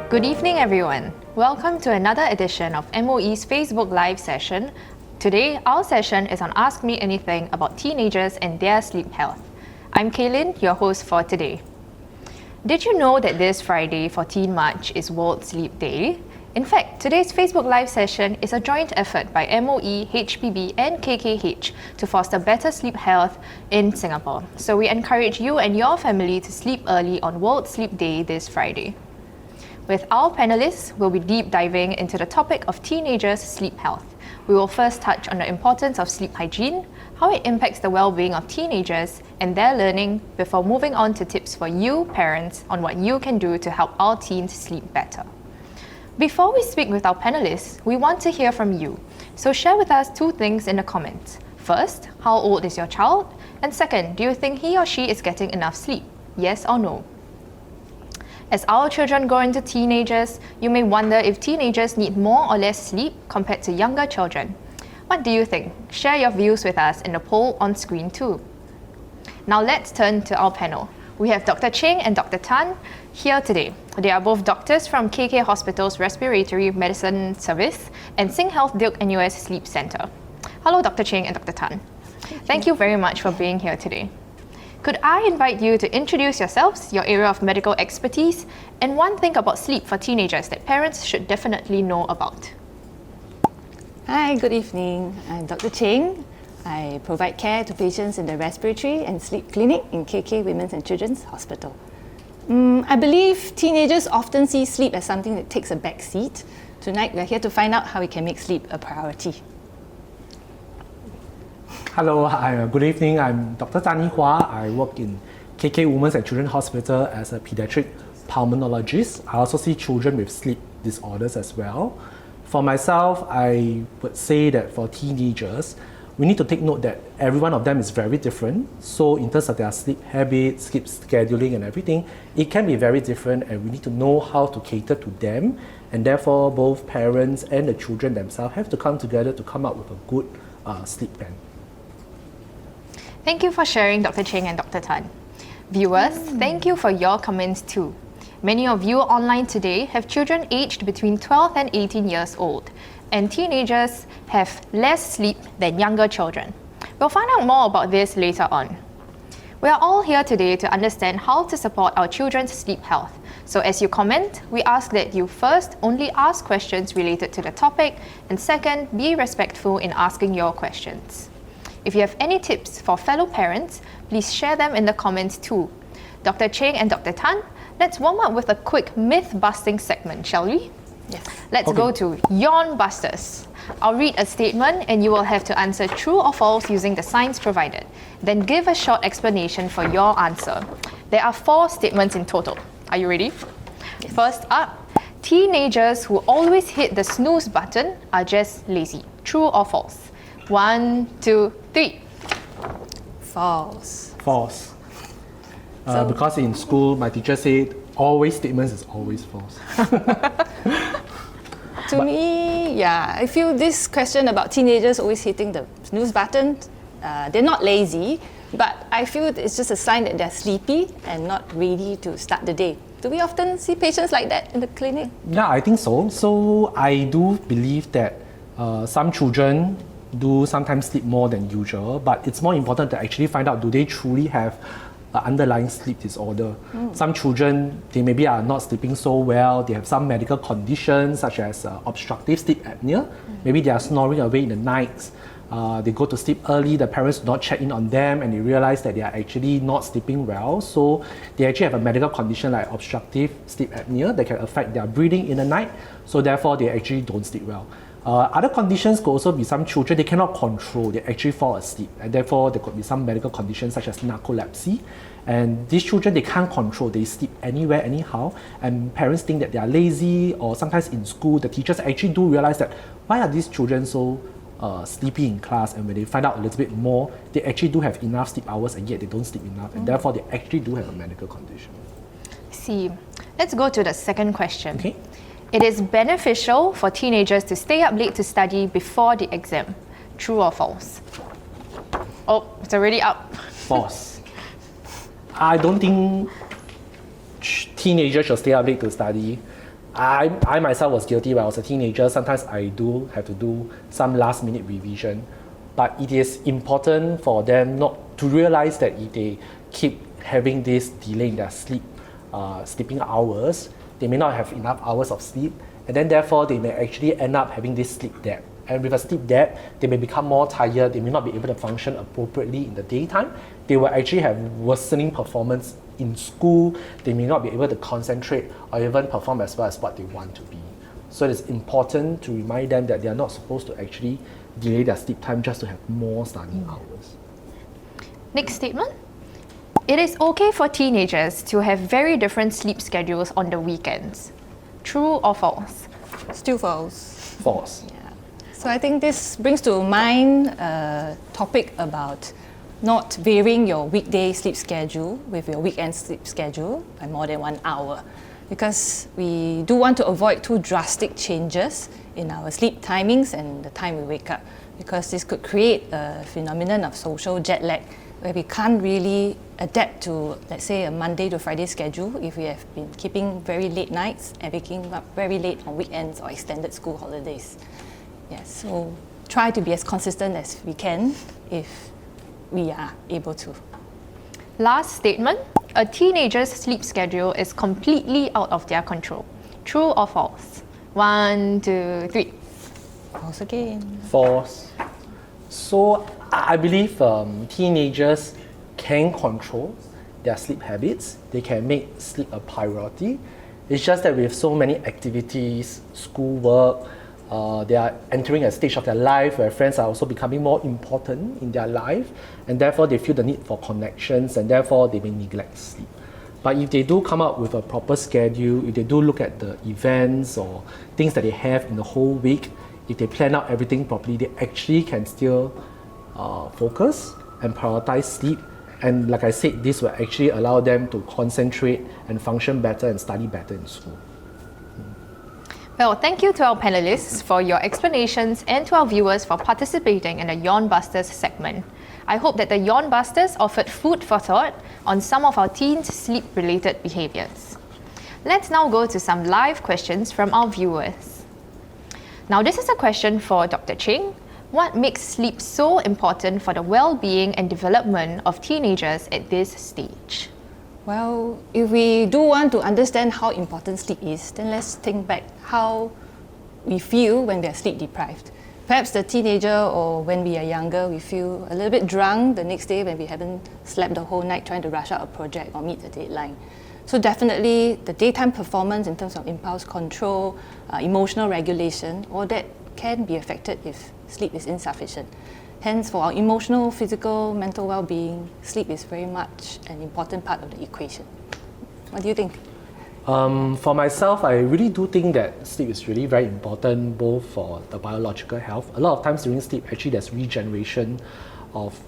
Good evening, everyone. Welcome to another edition of MOE's Facebook Live session. Today, our session is on Ask Me Anything about teenagers and their sleep health. I'm Kaylin, your host for today. Did you know that this Friday, 14 March, is World Sleep Day? In fact, today's Facebook Live session is a joint effort by MOE, HPB and KKH to foster better sleep health in Singapore. So we encourage you and your family to sleep early on World Sleep Day this Friday. With our panelists, we'll be deep diving into the topic of teenagers' sleep health. We will first touch on the importance of sleep hygiene, how it impacts the well-being of teenagers and their learning, before moving on to tips for you, parents, on what you can do to help our teens sleep better. Before we speak with our panelists, we want to hear from you. So share with us two things in the comments. First, how old is your child? And second, do you think he or she is getting enough sleep? Yes or no? As our children grow into teenagers, you may wonder if teenagers need more or less sleep compared to younger children. What do you think? Share your views with us in the poll on screen too. Now let's turn to our panel. We have Dr. Cheng and Dr. Tan here today. They are both doctors from KK Hospital's Respiratory Medicine Service and SingHealth Duke-NUS Sleep Center. Hello, Dr. Cheng and Dr. Tan. Thank you very much for being here today. Could I invite you to introduce yourselves, your area of medical expertise, and one thing about sleep for teenagers that parents should definitely know about? Hi, good evening. I'm Dr. Cheng. I provide care to patients in the Respiratory and Sleep Clinic in KK Women's and Children's Hospital. I believe teenagers often see sleep as something that takes a back seat. Tonight, we're here to find out how we can make sleep a priority. Hello, good evening. I'm Dr. Tan Hua. I work in KK Women's and Children's Hospital as a pediatric pulmonologist. I also see children with sleep disorders as well. For myself, I would say that for teenagers, we need to take note that every one of them is very different. So in terms of their sleep habits, sleep scheduling and everything, it can be very different, and we need to know how to cater to them. And therefore, both parents and the children themselves have to come together to come up with a good sleep plan. Thank you for sharing, Dr. Cheng and Dr. Tan. Viewers, thank you for your comments too. Many of you online today have children aged between 12 and 18 years old, and teenagers have less sleep than younger children. We'll find out more about this later on. We are all here today to understand how to support our children's sleep health. So as you comment, we ask that you first only ask questions related to the topic, and second, be respectful in asking your questions. If you have any tips for fellow parents, please share them in the comments too. Dr. Cheng and Dr. Tan, let's warm up with a quick myth-busting segment, shall we? Yes. Let's go to Yawn-Busters. I'll read a statement and you will have to answer true or false using the signs provided. Then give a short explanation for your answer. There are 4 statements in total. Are you ready? Yes. First up, teenagers who always hit the snooze button are just lazy. True or false? 1, 2, 3. False. False. Because in school, my teacher said, always statements is always false. To me, I feel this question about teenagers always hitting the snooze button, they're not lazy, but I feel it's just a sign that they're sleepy and not ready to start the day. Do we often see patients like that in the clinic? Yeah, I think so. So I do believe that some children do sometimes sleep more than usual, but it's more important to actually find out, do they truly have underlying sleep disorder. Some children, they maybe are not sleeping so well, they have some medical conditions such as obstructive sleep apnea. Maybe they are snoring away in the nights. They go to sleep early, the parents do not check in on them, and they realize that they are actually not sleeping well. So they actually have a medical condition like obstructive sleep apnea that can affect their breathing in the night, so therefore they actually don't sleep well. Other conditions could also be some children, they cannot control, they actually fall asleep, and therefore there could be some medical conditions such as narcolepsy. And these children, they can't control, they sleep anywhere, anyhow, and parents think that they are lazy, or sometimes in school, the teachers actually do realize that why are these children so sleepy in class, and when they find out a little bit more, they actually do have enough sleep hours and yet they don't sleep enough, and therefore they actually do have a medical condition. See, let's go to the second question. Okay. It is beneficial for teenagers to stay up late to study before the exam. True or false? Oh, it's already up. False. I don't think teenagers should stay up late to study. I myself was guilty when I was a teenager. Sometimes I do have to do some last minute revision. But it is important for them not to realize that if they keep having this delay in their sleeping hours, they may not have enough hours of sleep, and then therefore they may actually end up having this sleep debt. And with a sleep debt, they may become more tired, they may not be able to function appropriately in the daytime, they will actually have worsening performance in school, they may not be able to concentrate or even perform as well as what they want to be. So it is important to remind them that they are not supposed to actually delay their sleep time just to have more studying hours. Next statement. It is okay for teenagers to have very different sleep schedules on the weekends. True or false? Still false. False. Yeah. So I think this brings to mind a topic about not varying your weekday sleep schedule with your weekend sleep schedule by more than 1 hour, because we do want to avoid too drastic changes in our sleep timings and the time we wake up, because this could create a phenomenon of social jet lag where we can't really adapt to, let's say, a Monday to Friday schedule if we have been keeping very late nights and waking up very late on weekends or extended school holidays. Yes, so try to be as consistent as we can if we are able to. Last statement. A teenager's sleep schedule is completely out of their control. True or false? 1, 2, 3. False again. False. So I believe teenagers can control their sleep habits. They can make sleep a priority. It's just that with so many activities, schoolwork, they are entering a stage of their life where friends are also becoming more important in their life, and therefore they feel the need for connections, and therefore they may neglect sleep. But if they do come up with a proper schedule, if they do look at the events or things that they have in the whole week, if they plan out everything properly, they actually can still focus and prioritize sleep. And like I said, this will actually allow them to concentrate and function better and study better in school. Well, thank you to our panelists for your explanations and to our viewers for participating in the Yawn-Busters segment. I hope that the Yawn-Busters offered food for thought on some of our teens' sleep-related behaviours. Let's now go to some live questions from our viewers. Now, this is a question for Dr. Cheng. What makes sleep so important for the well-being and development of teenagers at this stage? Well, if we do want to understand how important sleep is, then let's think back how we feel when we are sleep deprived. Perhaps the teenager, or when we are younger, we feel a little bit drunk the next day when we haven't slept the whole night trying to rush out a project or meet a deadline. So definitely the daytime performance in terms of impulse control, emotional regulation, all that can be affected if sleep is insufficient. Hence, for our emotional, physical, mental well-being, sleep is very much an important part of the equation. What do you think? For myself, I really do think that sleep is really very important both for the biological health. A lot of times during sleep, actually there's regeneration of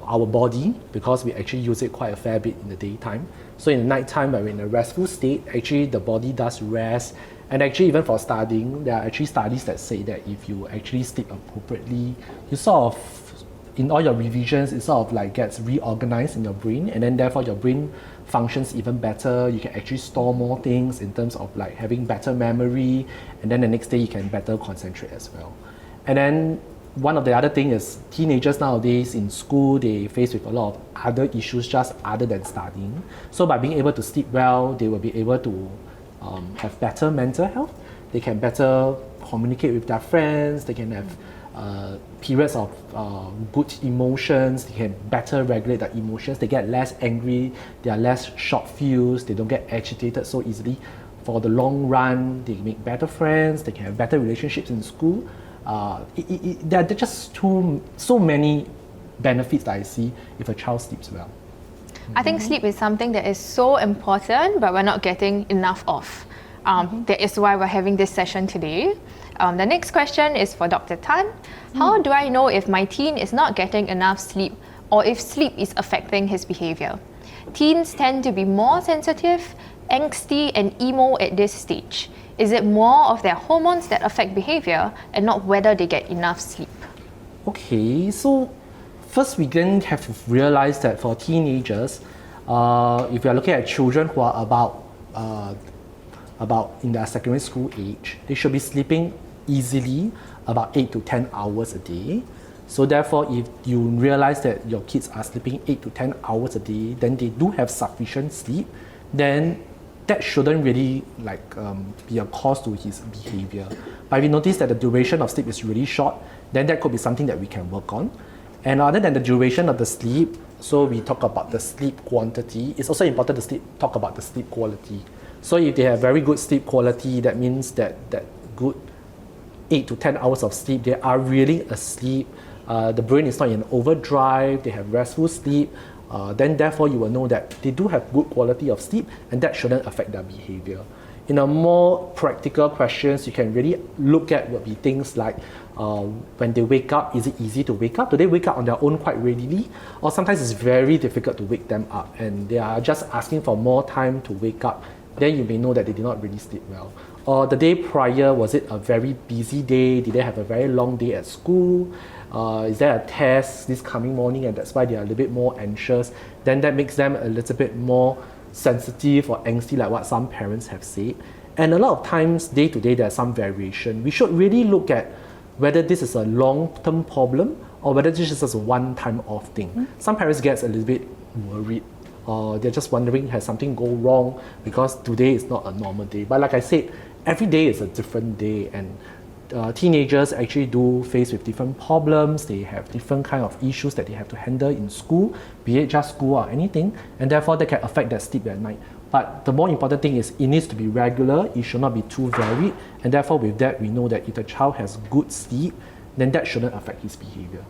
our body because we actually use it quite a fair bit in the daytime. So in the nighttime, when we're in a restful state, actually the body does rest. And actually even for studying, there are actually studies that say that if you actually sleep appropriately, you sort of, in all your revisions, it sort of like gets reorganized in your brain, and then therefore your brain functions even better. You can actually store more things in terms of like having better memory, and then the next day you can better concentrate as well. And then one of the other things is teenagers nowadays in school, they face with a lot of other issues just other than studying. So by being able to sleep well, they will be able to have better mental health. They can better communicate with their friends. They can have periods of good emotions. They can better regulate their emotions. They get less angry. They are less short-fused. They don't get agitated so easily. For the long run, they make better friends. They can have better relationships in school. There are just so many benefits that I see if a child sleeps well. I think sleep is something that is so important, but we're not getting enough of. That is why we're having this session today. The next question is for Dr. Tan. How do I know if my teen is not getting enough sleep or if sleep is affecting his behavior? Teens tend to be more sensitive, angsty and emo at this stage. Is it more of their hormones that affect behavior and not whether they get enough sleep? Okay, so first we then have to realize that for teenagers, if we are looking at children who are about about in their secondary school age, they should be sleeping easily about 8 to 10 hours a day. So therefore, if you realize that your kids are sleeping 8 to 10 hours a day, then they do have sufficient sleep, then that shouldn't really be a cause to his behavior. But if you notice that the duration of sleep is really short, then that could be something that we can work on. And other than the duration of the sleep, so we talk about the sleep quantity, it's also important to talk about the sleep quality. So if they have very good sleep quality, that means that good 8 to 10 hours of sleep, they are really asleep, the brain is not in overdrive, they have restful sleep, then therefore you will know that they do have good quality of sleep, and that shouldn't affect their behavior. In a more practical questions, you can really look at would be things like when they wake up, is it easy to wake up? Do they wake up on their own quite readily? Or sometimes it's very difficult to wake them up and they are just asking for more time to wake up. Then you may know that they did not really sleep well. Or the day prior, was it a very busy day? Did they have a very long day at school? Is there a test this coming morning and that's why they are a little bit more anxious? Then that makes them a little bit more sensitive or angsty, like what some parents have said. And a lot of times, day to day, there's some variation. We should really look at whether this is a long-term problem or whether this is just a one-time off thing. Some parents get a little bit worried, or they're just wondering, has something go wrong because today is not a normal day. But like I said, every day is a different day, and teenagers actually do face with different problems. They have different kind of issues that they have to handle in school, be it just school or anything, and therefore that can affect their sleep at night. But the more important thing is it needs to be regular, it should not be too varied, and therefore with that we know that if the child has good sleep, then that shouldn't affect his behavior.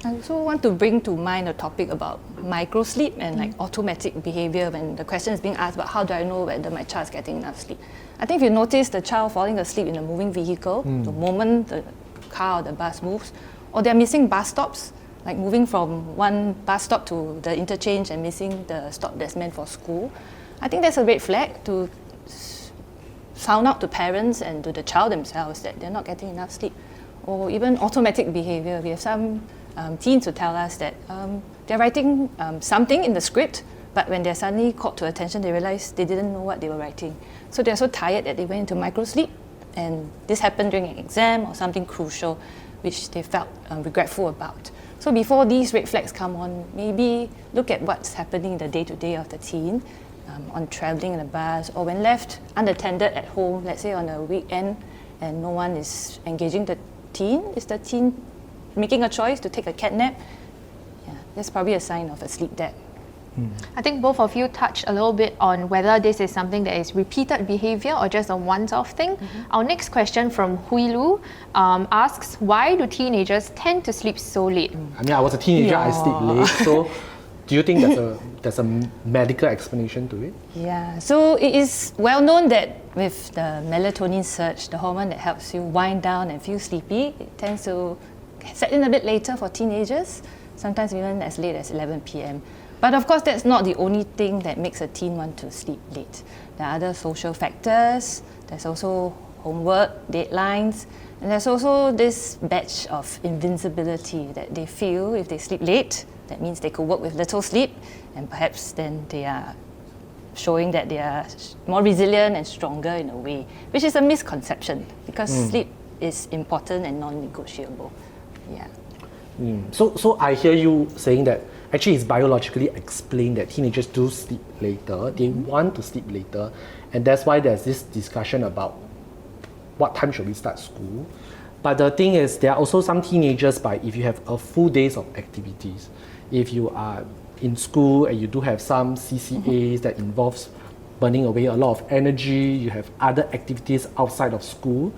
I also want to bring to mind a topic about micro-sleep and automatic behavior when the question is being asked about how do I know whether my child is getting enough sleep. I think if you notice the child falling asleep in a moving vehicle, the moment the car or the bus moves, or they're missing bus stops, like moving from one bus stop to the interchange and missing the stop that's meant for school, I think that's a red flag to sound out to parents and to the child themselves that they're not getting enough sleep. Or even automatic behavior. We have some teens who tell us that they're writing something in the script, but when they're suddenly called to attention, they realize they didn't know what they were writing. So they're so tired that they went into micro-sleep, and this happened during an exam or something crucial, which they felt regretful about. So before these red flags come on, maybe look at what's happening in the day-to-day of the teen, on traveling in a bus, or when left unattended at home, let's say on a weekend, and no one is engaging the teen. Is the teen making a choice to take a cat nap? Yeah, that's probably a sign of a sleep debt. I think both of you touched a little bit on whether this is something that is repeated behavior or just a once-off thing. Our next question from Hui Lu asks, why do teenagers tend to sleep so late? I mean, I was a teenager, I sleep late, so do you think there's a medical explanation to it? Yeah, so it is well known that with the melatonin surge, the hormone that helps you wind down and feel sleepy, it tends to set in a bit later for teenagers, sometimes even as late as 11 p.m. But of course, that's not the only thing that makes a teen want to sleep late. There are other social factors, there's also homework, deadlines, and there's also this badge of invincibility that they feel if they sleep late, that means they could work with little sleep, and perhaps then they are showing that they are more resilient and stronger in a way, which is a misconception because sleep is important and non-negotiable. Yeah. So I hear you saying that actually it's biologically explained that teenagers do sleep later, they want to sleep later, and that's why there's this discussion about what time should we start school. But the thing is, there are also some teenagers, if you have a full days of activities, if you are in school and you do have some CCAs that involves burning away a lot of energy, you have other activities outside of school,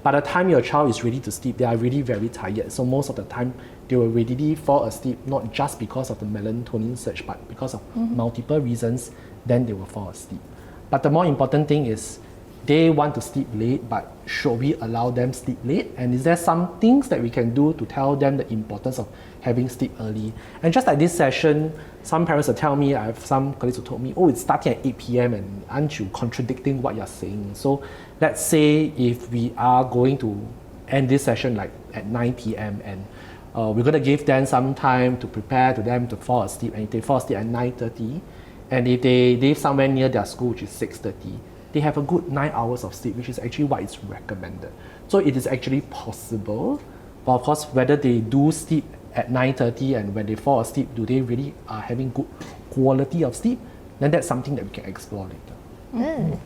by the time your child is ready to sleep, they are really very tired. So most of the time, they will readily fall asleep, not just because of the melatonin surge, but because of multiple reasons, then they will fall asleep. But the more important thing is, they want to sleep late, but should we allow them sleep late? And is there some things that we can do to tell them the importance of having sleep early? And just like this session, some parents will tell me, I have some colleagues who told me, oh, it's starting at 8 p.m. and aren't you contradicting what you're saying? So let's say if we are going to end this session like at 9 p.m. and we're going to give them some time to prepare to them to fall asleep, and if they fall asleep at 9:30, and if they live somewhere near their school, which is 6:30, they have a good 9 hours of sleep, which is actually what is recommended. So it is actually possible, but of course, whether they do sleep at 9:30 and when they fall asleep, do they really are having good quality of sleep? Then that's something that we can explore later.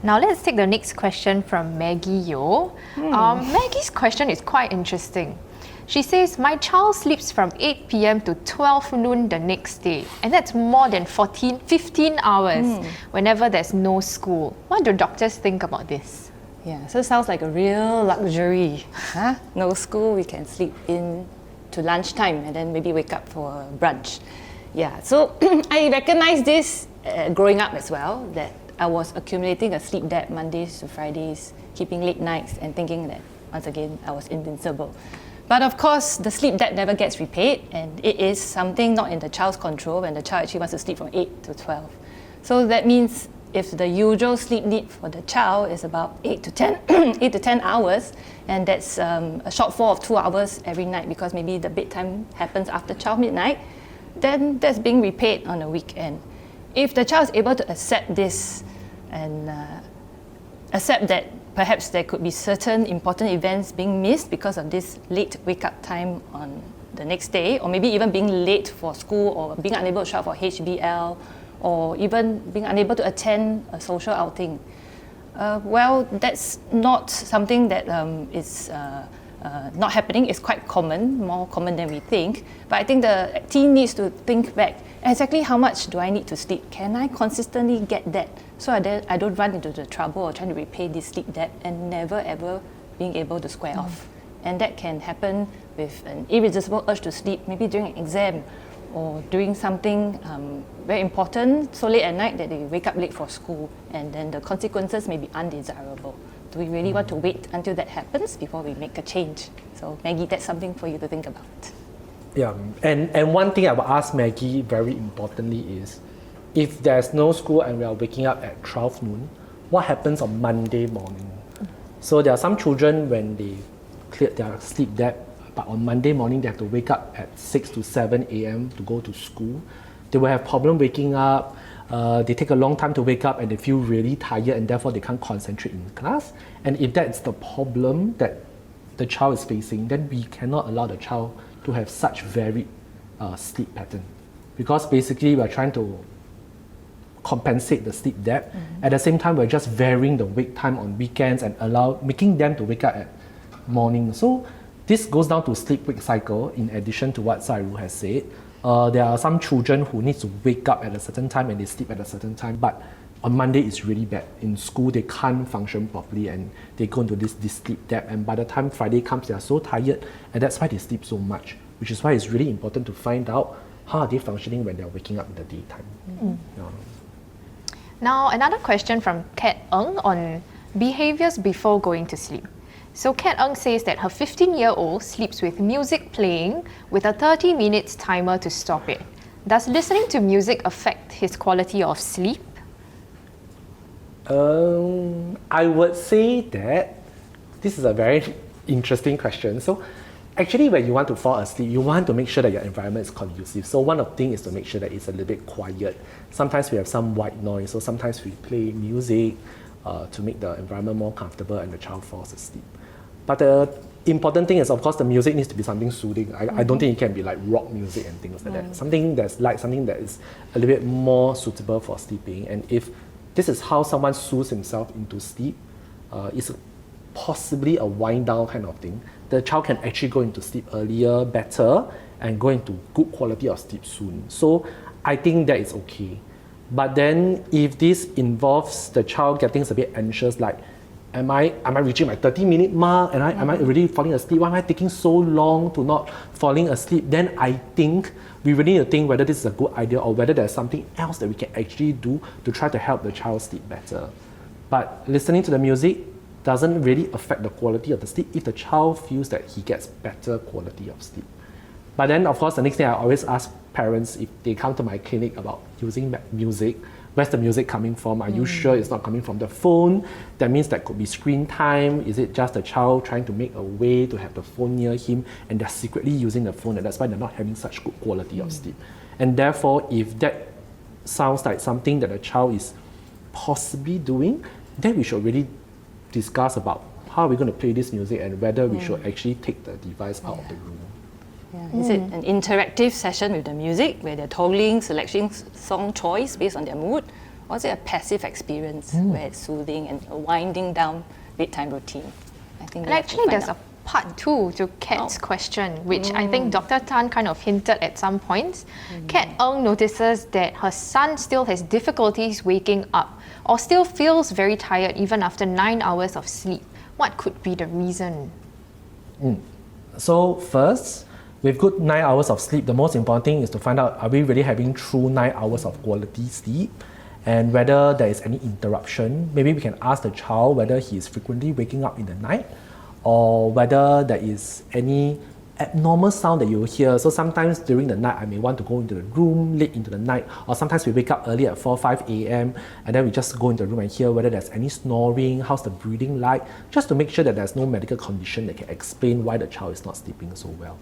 Now let's take the next question from Maggie Yo. Maggie's question is quite interesting. She says, my child sleeps from 8 p.m. to 12 noon the next day, and that's more than 15 hours whenever there's no school. What do doctors think about this? Yeah, so it sounds like a real luxury. Huh? No school, we can sleep in to lunchtime and then maybe wake up for brunch. Yeah, so I recognize this growing up as well, that I was accumulating a sleep debt Mondays to Fridays, keeping late nights and thinking that, once again, I was invincible. But of course, the sleep debt never gets repaid, and it is something not in the child's control when the child actually wants to sleep from 8 to 12. So that means if the usual sleep need for the child is about 8 to 10 hours, and that's a shortfall of 2 hours every night because maybe the bedtime happens after 12 midnight, then that's being repaid on a weekend. If the child is able to accept this and accept that perhaps there could be certain important events being missed because of this late wake-up time on the next day, or maybe even being late for school, or being unable to show up for HBL, or even being unable to attend a social outing. Well, that's not something that is not happening. It's quite common, more common than we think. But I think the teen needs to think back, exactly how much do I need to sleep? Can I consistently get that so I don't run into the trouble of trying to repay this sleep debt and never ever being able to square off? And that can happen with an irresistible urge to sleep, maybe during an exam or doing something very important so late at night that they wake up late for school, and then the consequences may be undesirable. Do we really want to wait until that happens before we make a change? So Maggie, that's something for you to think about. Yeah, and one thing I will ask Maggie very importantly is, if there's no school and we are waking up at 12 noon, what happens on Monday morning? So there are some children, when they cleared their sleep debt, but on Monday morning they have to wake up at 6 to 7 a.m. to go to school. They will have problem waking up, they take a long time to wake up and they feel really tired and therefore they can't concentrate in class. And if that's the problem that the child is facing, then we cannot allow the child to have such varied sleep pattern, because basically we're trying to compensate the sleep debt. At the same time, we're just varying the wake time on weekends and making them to wake up at morning. So this goes down to sleep-wake cycle in addition to what Sairu has said. There are some children who need to wake up at a certain time and they sleep at a certain time, but on Monday it's really bad. In school they can't function properly and they go into this sleep debt, and by the time Friday comes they are so tired, and that's why they sleep so much, which is why it's really important to find out how are they functioning when they're waking up in the daytime. Now, another question from Kat Ng on behaviours before going to sleep. So Kat Ng says that her 15-year-old sleeps with music playing with a 30 minutes timer to stop it. Does listening to music affect his quality of sleep? I would say that this is a very interesting question. So actually, when you want to fall asleep, you want to make sure that your environment is conducive. So one of the things is to make sure that it's a little bit quiet. Sometimes we have some white noise, so sometimes we play music to make the environment more comfortable and the child falls asleep. But the important thing is, of course, the music needs to be something soothing. I don't think it can be like rock music and things like that. Something that's light, something that is a little bit more suitable for sleeping. And if this is how someone soothes himself into sleep, it's possibly a wind down kind of thing. The child can actually go into sleep earlier, better, and go into good quality of sleep soon. So I think that is okay. But then if this involves the child getting a bit anxious, like, am I reaching my 30-minute mark? Am I already falling asleep? Why am I taking so long to not falling asleep? Then I think we really need to think whether this is a good idea or whether there's something else that we can actually do to try to help the child sleep better. But listening to the music doesn't really affect the quality of the sleep if the child feels that he gets better quality of sleep. But then, of course, the next thing I always ask parents, if they come to my clinic about using music, where's the music coming from? Are you sure it's not coming from the phone? That means that could be screen time. Is it just the child trying to make a way to have the phone near him and they're secretly using the phone, and that's why they're not having such good quality of sleep? And therefore, if that sounds like something that a child is possibly doing, then we should really discuss about how are we going to play this music and whether we should actually take the device out of the room. Yeah. Is it an interactive session with the music where they're toggling, selecting song choice based on their mood? Or is it a passive experience where it's soothing and a winding down bedtime routine? I think And actually, there's a part 2 to Kat's question, which I think Dr. Tan kind of hinted at some points. Kat Ng notices that her son still has difficulties waking up or still feels very tired even after 9 hours of sleep. What could be the reason? So first, with good 9 hours of sleep, the most important thing is to find out, are we really having true 9 hours of quality sleep? And whether there is any interruption. Maybe we can ask the child whether he is frequently waking up in the night, or whether there is any abnormal sound that you hear. So sometimes during the night, I may want to go into the room late into the night, or sometimes we wake up early at 4, 5 a.m. and then we just go into the room and hear whether there's any snoring, how's the breathing like, just to make sure that there's no medical condition that can explain why the child is not sleeping so well.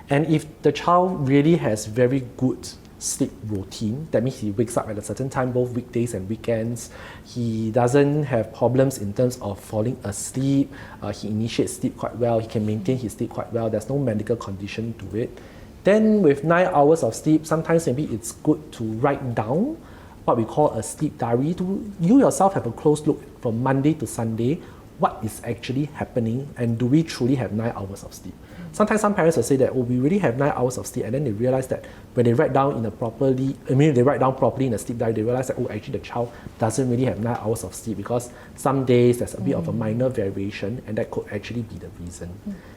And if the child really has very good sleep routine, that means he wakes up at a certain time both weekdays and weekends, he doesn't have problems in terms of falling asleep, he initiates sleep quite well, he can maintain his sleep quite well, there's no medical condition to it, then with 9 hours of sleep, sometimes maybe it's good to write down what we call a sleep diary, to you yourself have a close look from Monday to Sunday, what is actually happening and do we truly have 9 hours of sleep. Sometimes some parents will say that, oh, we really have 9 hours of sleep, and then they realize that when they write down properly in a sleep diary, they realize that, oh, actually the child doesn't really have 9 hours of sleep because some days there's a bit of a minor variation, and that could actually be the reason.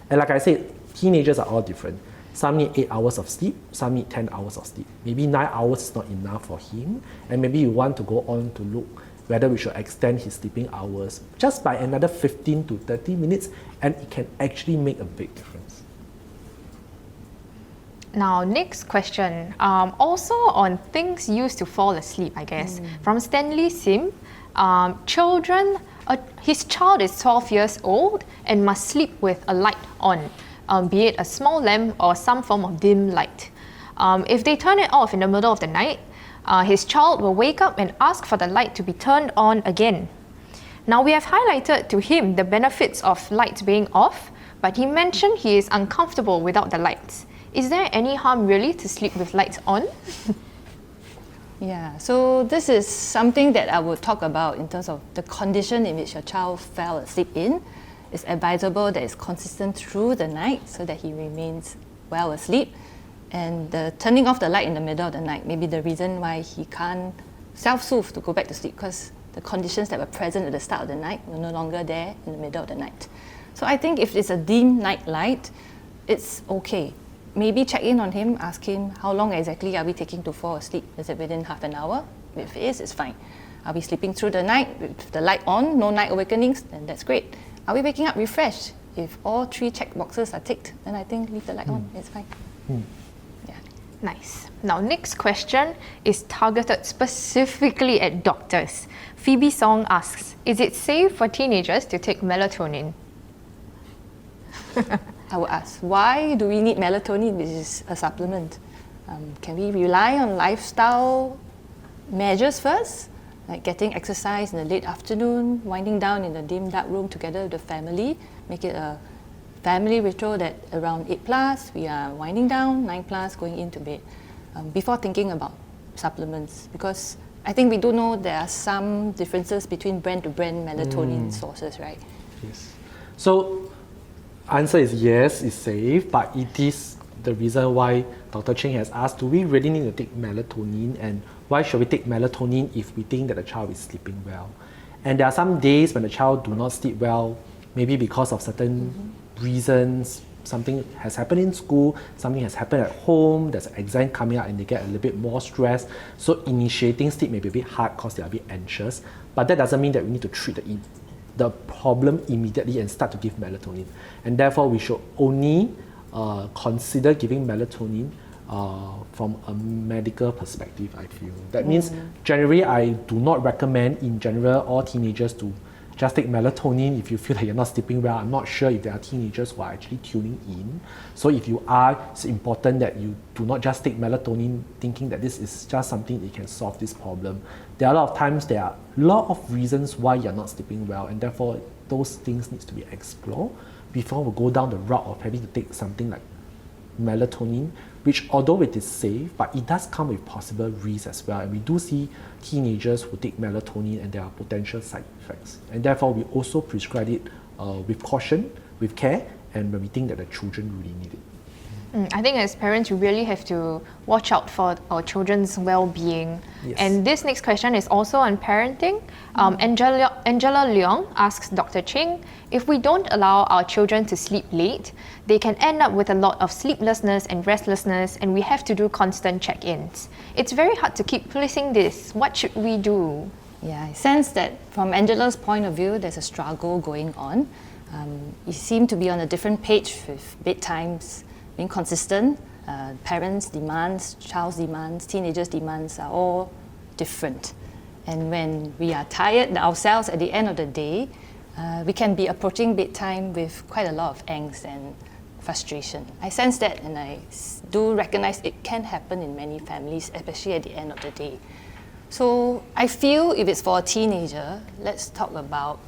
And like I said, teenagers are all different. Some need 8 hours of sleep, some need 10 hours of sleep. Maybe 9 hours is not enough for him, and maybe you want to go on to look whether we should extend his sleeping hours just by another 15 to 30 minutes, and it can actually make a big difference. Now, next question, also on things used to fall asleep, I guess. From Stanley Sim, his child is 12 years old and must sleep with a light on, be it a small lamp or some form of dim light. If they turn it off in the middle of the night, his child will wake up and ask for the light to be turned on again. Now, we have highlighted to him the benefits of lights being off, but he mentioned he is uncomfortable without the lights. Is there any harm really to sleep with lights on? Yeah, so this is something that I would talk about in terms of the condition in which your child fell asleep in. It's advisable that it's consistent through the night so that he remains well asleep. And the turning off the light in the middle of the night may be the reason why he can't self-soothe to go back to sleep, because the conditions that were present at the start of the night were no longer there in the middle of the night. So I think if it's a dim night light, it's okay. Maybe check in on him, ask him how long exactly are we taking to fall asleep? Is it within half an hour? If it is, it's fine. Are we sleeping through the night with the light on, no night awakenings? Then that's great. Are we waking up refreshed? If all 3 check boxes are ticked, then I think leave the light on, it's fine. Yeah. Nice. Now, next question is targeted specifically at doctors. Phoebe Song asks, is it safe for teenagers to take melatonin? I would ask, why do we need melatonin, which is a supplement? Can we rely on lifestyle measures first, like getting exercise in the late afternoon, winding down in the dim dark room together with the family, make it a family ritual that around 8+, we are winding down, 9+, going into bed, before thinking about supplements, because I think we do know there are some differences between brand to brand melatonin sources, right? Yes. So, answer is yes, it's safe, but it is the reason why Dr. Cheng has asked, do we really need to take melatonin, and why should we take melatonin if we think that the child is sleeping well? And there are some days when the child do not sleep well, maybe because of certain reasons, something has happened in school, something has happened at home, there's an exam coming up and they get a little bit more stressed. So initiating sleep may be a bit hard because they are a bit anxious, but that doesn't mean that we need to treat the problem immediately and start to give melatonin. And therefore we should only consider giving melatonin from a medical perspective, I feel. That means generally I do not recommend in general all teenagers to just take melatonin if you feel like you're not sleeping well. I'm not sure if there are teenagers who are actually tuning in. So if you are, it's important that you do not just take melatonin thinking that this is just something that can solve this problem. There are a lot of times, there are a lot of reasons why you're not sleeping well, and therefore those things need to be explored before we go down the route of having to take something like melatonin, which although it is safe, but it does come with possible risks as well. And we do see teenagers who take melatonin and there are potential side effects. And therefore we also prescribe it with caution, with care, and when we think that the children really need it. I think as parents, we really have to watch out for our children's well-being. Yes. And this next question is also on parenting. Angela Leong asks Dr. Cheng, if we don't allow our children to sleep late, they can end up with a lot of sleeplessness and restlessness, and we have to do constant check-ins. It's very hard to keep policing this. What should we do? Yeah, I sense that from Angela's point of view, there's a struggle going on. You seem to be on a different page with bedtimes being consistent. Parents' demands, child's demands, teenagers' demands are all different. And when we are tired ourselves at the end of the day, we can be approaching bedtime with quite a lot of angst and frustration. I sense that, and I do recognize it can happen in many families, especially at the end of the day. So I feel if it's for a teenager, let's talk about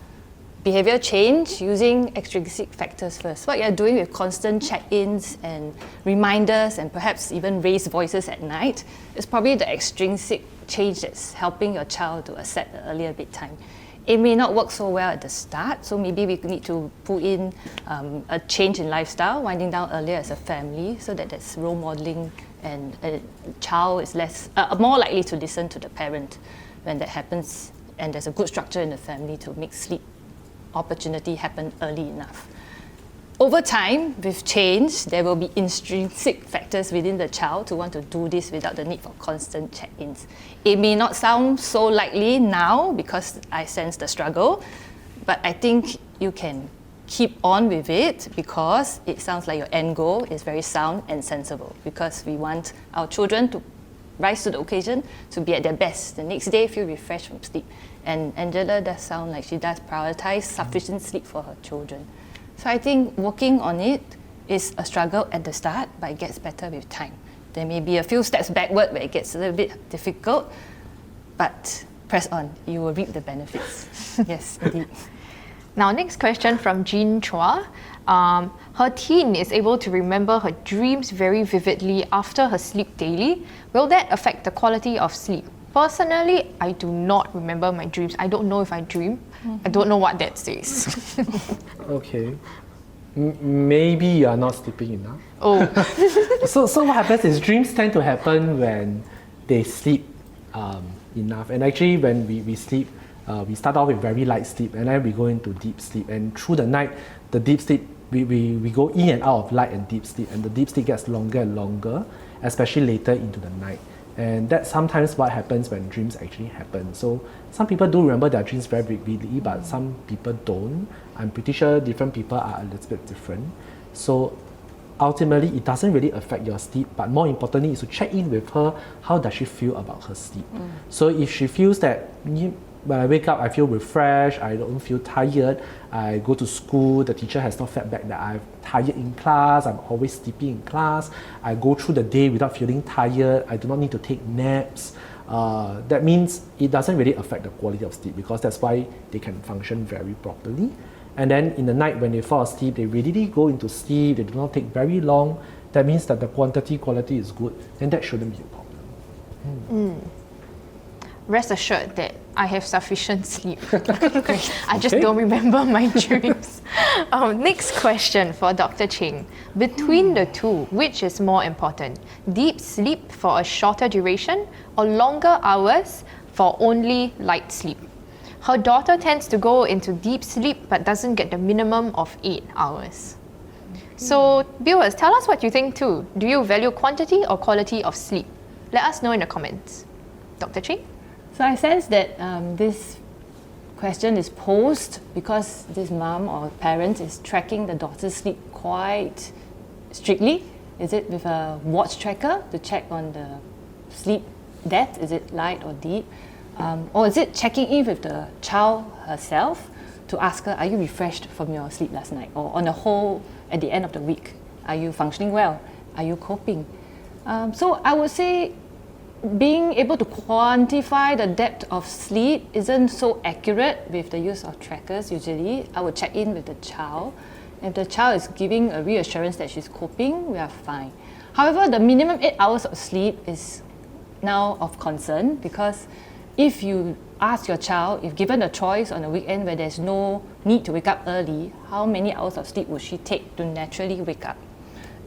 behaviour change using extrinsic factors first. What you're doing with constant check-ins and reminders and perhaps even raised voices at night is probably the extrinsic change that's helping your child to accept the earlier bedtime. It may not work so well at the start, so maybe we need to put in a change in lifestyle, winding down earlier as a family, so that there's role modelling and a child is more likely to listen to the parent when that happens, and there's a good structure in the family to make sleep opportunity happen early enough. Over time, with change, there will be intrinsic factors within the child to want to do this without the need for constant check-ins. It may not sound so likely now because I sense the struggle, but I think you can keep on with it because it sounds like your end goal is very sound and sensible, because we want our children to rise to the occasion, to be at their best. The next day, feel refreshed from sleep. And Angela does sound like she does prioritize sufficient sleep for her children. So I think working on it is a struggle at the start, but it gets better with time. There may be a few steps backward where it gets a little bit difficult, but press on, you will reap the benefits. Yes, indeed. Now, next question from Jean Chua. Her teen is able to remember her dreams very vividly after her sleep daily. Will that affect the quality of sleep? Personally, I do not remember my dreams. I don't know if I dream. I don't know what that says. Okay. Maybe you are not sleeping enough. Oh. So what happens is dreams tend to happen when they sleep enough. And actually when we sleep, we start off with very light sleep and then we go into deep sleep. And through the night, the deep sleep, we go in and out of light and deep sleep. And the deep sleep gets longer and longer, especially later into the night. And that's sometimes what happens when dreams actually happen. So some people do remember their dreams very vividly, but some people don't. I'm pretty sure different people are a little bit different. So ultimately, it doesn't really affect your sleep, but more importantly is to check in with her. How does she feel about her sleep? So if she feels that when I wake up, I feel refreshed, I don't feel tired, I go to school, the teacher has not fed back that I'm tired in class, I'm always sleepy in class, I go through the day without feeling tired, I do not need to take naps, that means it doesn't really affect the quality of sleep, because that's why they can function very properly. And then in the night when they fall asleep, they really go into sleep, they do not take very long, that means that the quality is good, then that shouldn't be a problem. Rest assured that I have sufficient sleep. I just don't remember my dreams. Next question for Dr. Cheng. Between the two, which is more important? Deep sleep for a shorter duration or longer hours for only light sleep? Her daughter tends to go into deep sleep but doesn't get the minimum of 8 hours. So viewers, tell us what you think too. Do you value quantity or quality of sleep? Let us know in the comments. Dr. Cheng? So I sense that this question is posed because this mom or parent is tracking the daughter's sleep quite strictly. Is it with a watch tracker to check on the sleep depth? Is it light or deep? Or is it checking in with the child herself to ask her, are you refreshed from your sleep last night? Or on the whole, at the end of the week, are you functioning well? Are you coping? So I would say being able to quantify the depth of sleep isn't so accurate with the use of trackers usually. I would check in with the child. If the child is giving a reassurance that she's coping, we are fine. However, the minimum 8 hours of sleep is now of concern, because if you ask your child, if given a choice on a weekend where there's no need to wake up early, how many hours of sleep would she take to naturally wake up?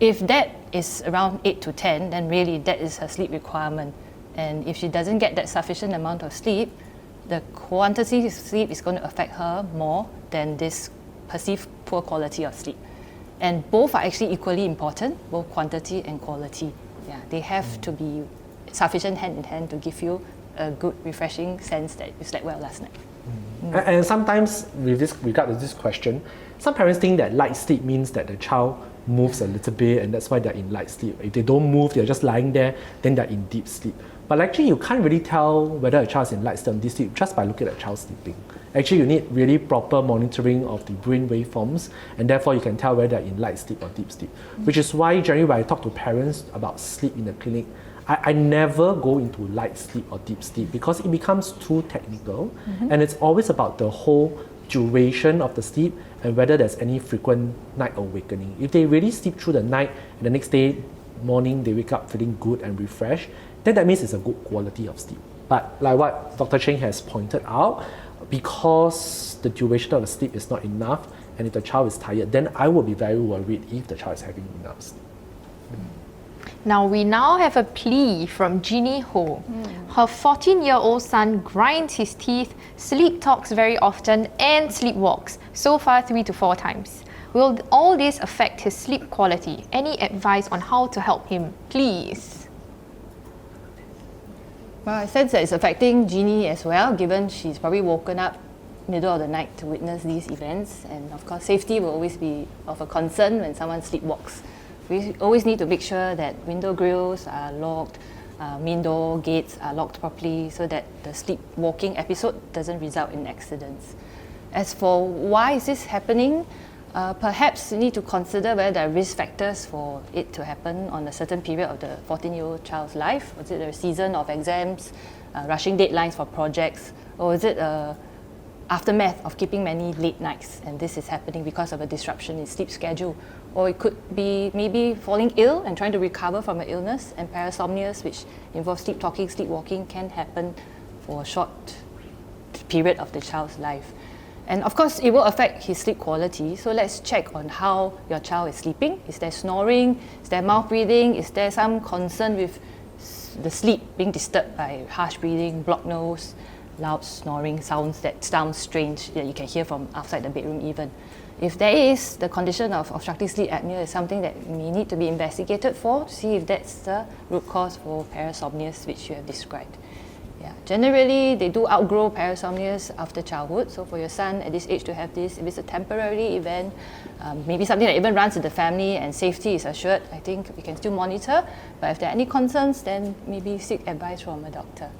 If that is around 8 to 10, then really that is her sleep requirement. And if she doesn't get that sufficient amount of sleep, the quantity of sleep is going to affect her more than this perceived poor quality of sleep. And both are actually equally important, both quantity and quality. Yeah, they have to be sufficient hand in hand to give you a good, refreshing sense that you slept well last night. And sometimes, with regard to this question, some parents think that light sleep means that the child moves a little bit and that's why they're in light sleep. If they don't move, they're just lying there, then they're in deep sleep. But actually, you can't really tell whether a child is in light sleep or deep sleep just by looking at a child sleeping. Actually, you need really proper monitoring of the brain waveforms, and therefore you can tell whether they're in light sleep or deep sleep. Which is why generally when I talk to parents about sleep in the clinic, I never go into light sleep or deep sleep because it becomes too technical, and it's always about the whole duration of the sleep and whether there's any frequent night awakening. If they really sleep through the night and the next day morning they wake up feeling good and refreshed, then that means it's a good quality of sleep. But like what Dr. Cheng has pointed out, because the duration of the sleep is not enough and if the child is tired, then I would be very worried if the child is having enough sleep. Now we have a plea from Jeannie Ho. Her 14-year-old son grinds his teeth, sleep talks very often and sleepwalks, so far 3 to 4 times. Will all this affect his sleep quality? Any advice on how to help him, please? Well, I sense that it's affecting Jeannie as well, given she's probably woken up middle of the night to witness these events. And of course, safety will always be of a concern when someone sleepwalks. We always need to make sure that window grills are locked, window gates are locked properly so that the sleepwalking episode doesn't result in accidents. As for why is this happening, perhaps you need to consider whether there are risk factors for it to happen on a certain period of the 14-year-old child's life. Was it a season of exams, rushing deadlines for projects, or is it a aftermath of keeping many late nights, and this is happening because of a disruption in sleep schedule? Or it could be maybe falling ill and trying to recover from an illness, and parasomnias, which involve sleep talking, sleepwalking, can happen for a short period of the child's life. And of course, it will affect his sleep quality, so let's check on how your child is sleeping. Is there snoring? Is there mouth breathing? Is there some concern with the sleep being disturbed by harsh breathing, blocked nose, loud snoring sounds that sound strange that you can hear from outside the bedroom even? If there is, the condition of obstructive sleep apnea is something that may need to be investigated for to see if that's the root cause for parasomnias which you have described. Yeah, generally they do outgrow parasomnias after childhood, so for your son at this age to have this, if it's a temporary event, maybe something that even runs in the family and safety is assured, I think we can still monitor, but if there are any concerns, then maybe seek advice from a doctor.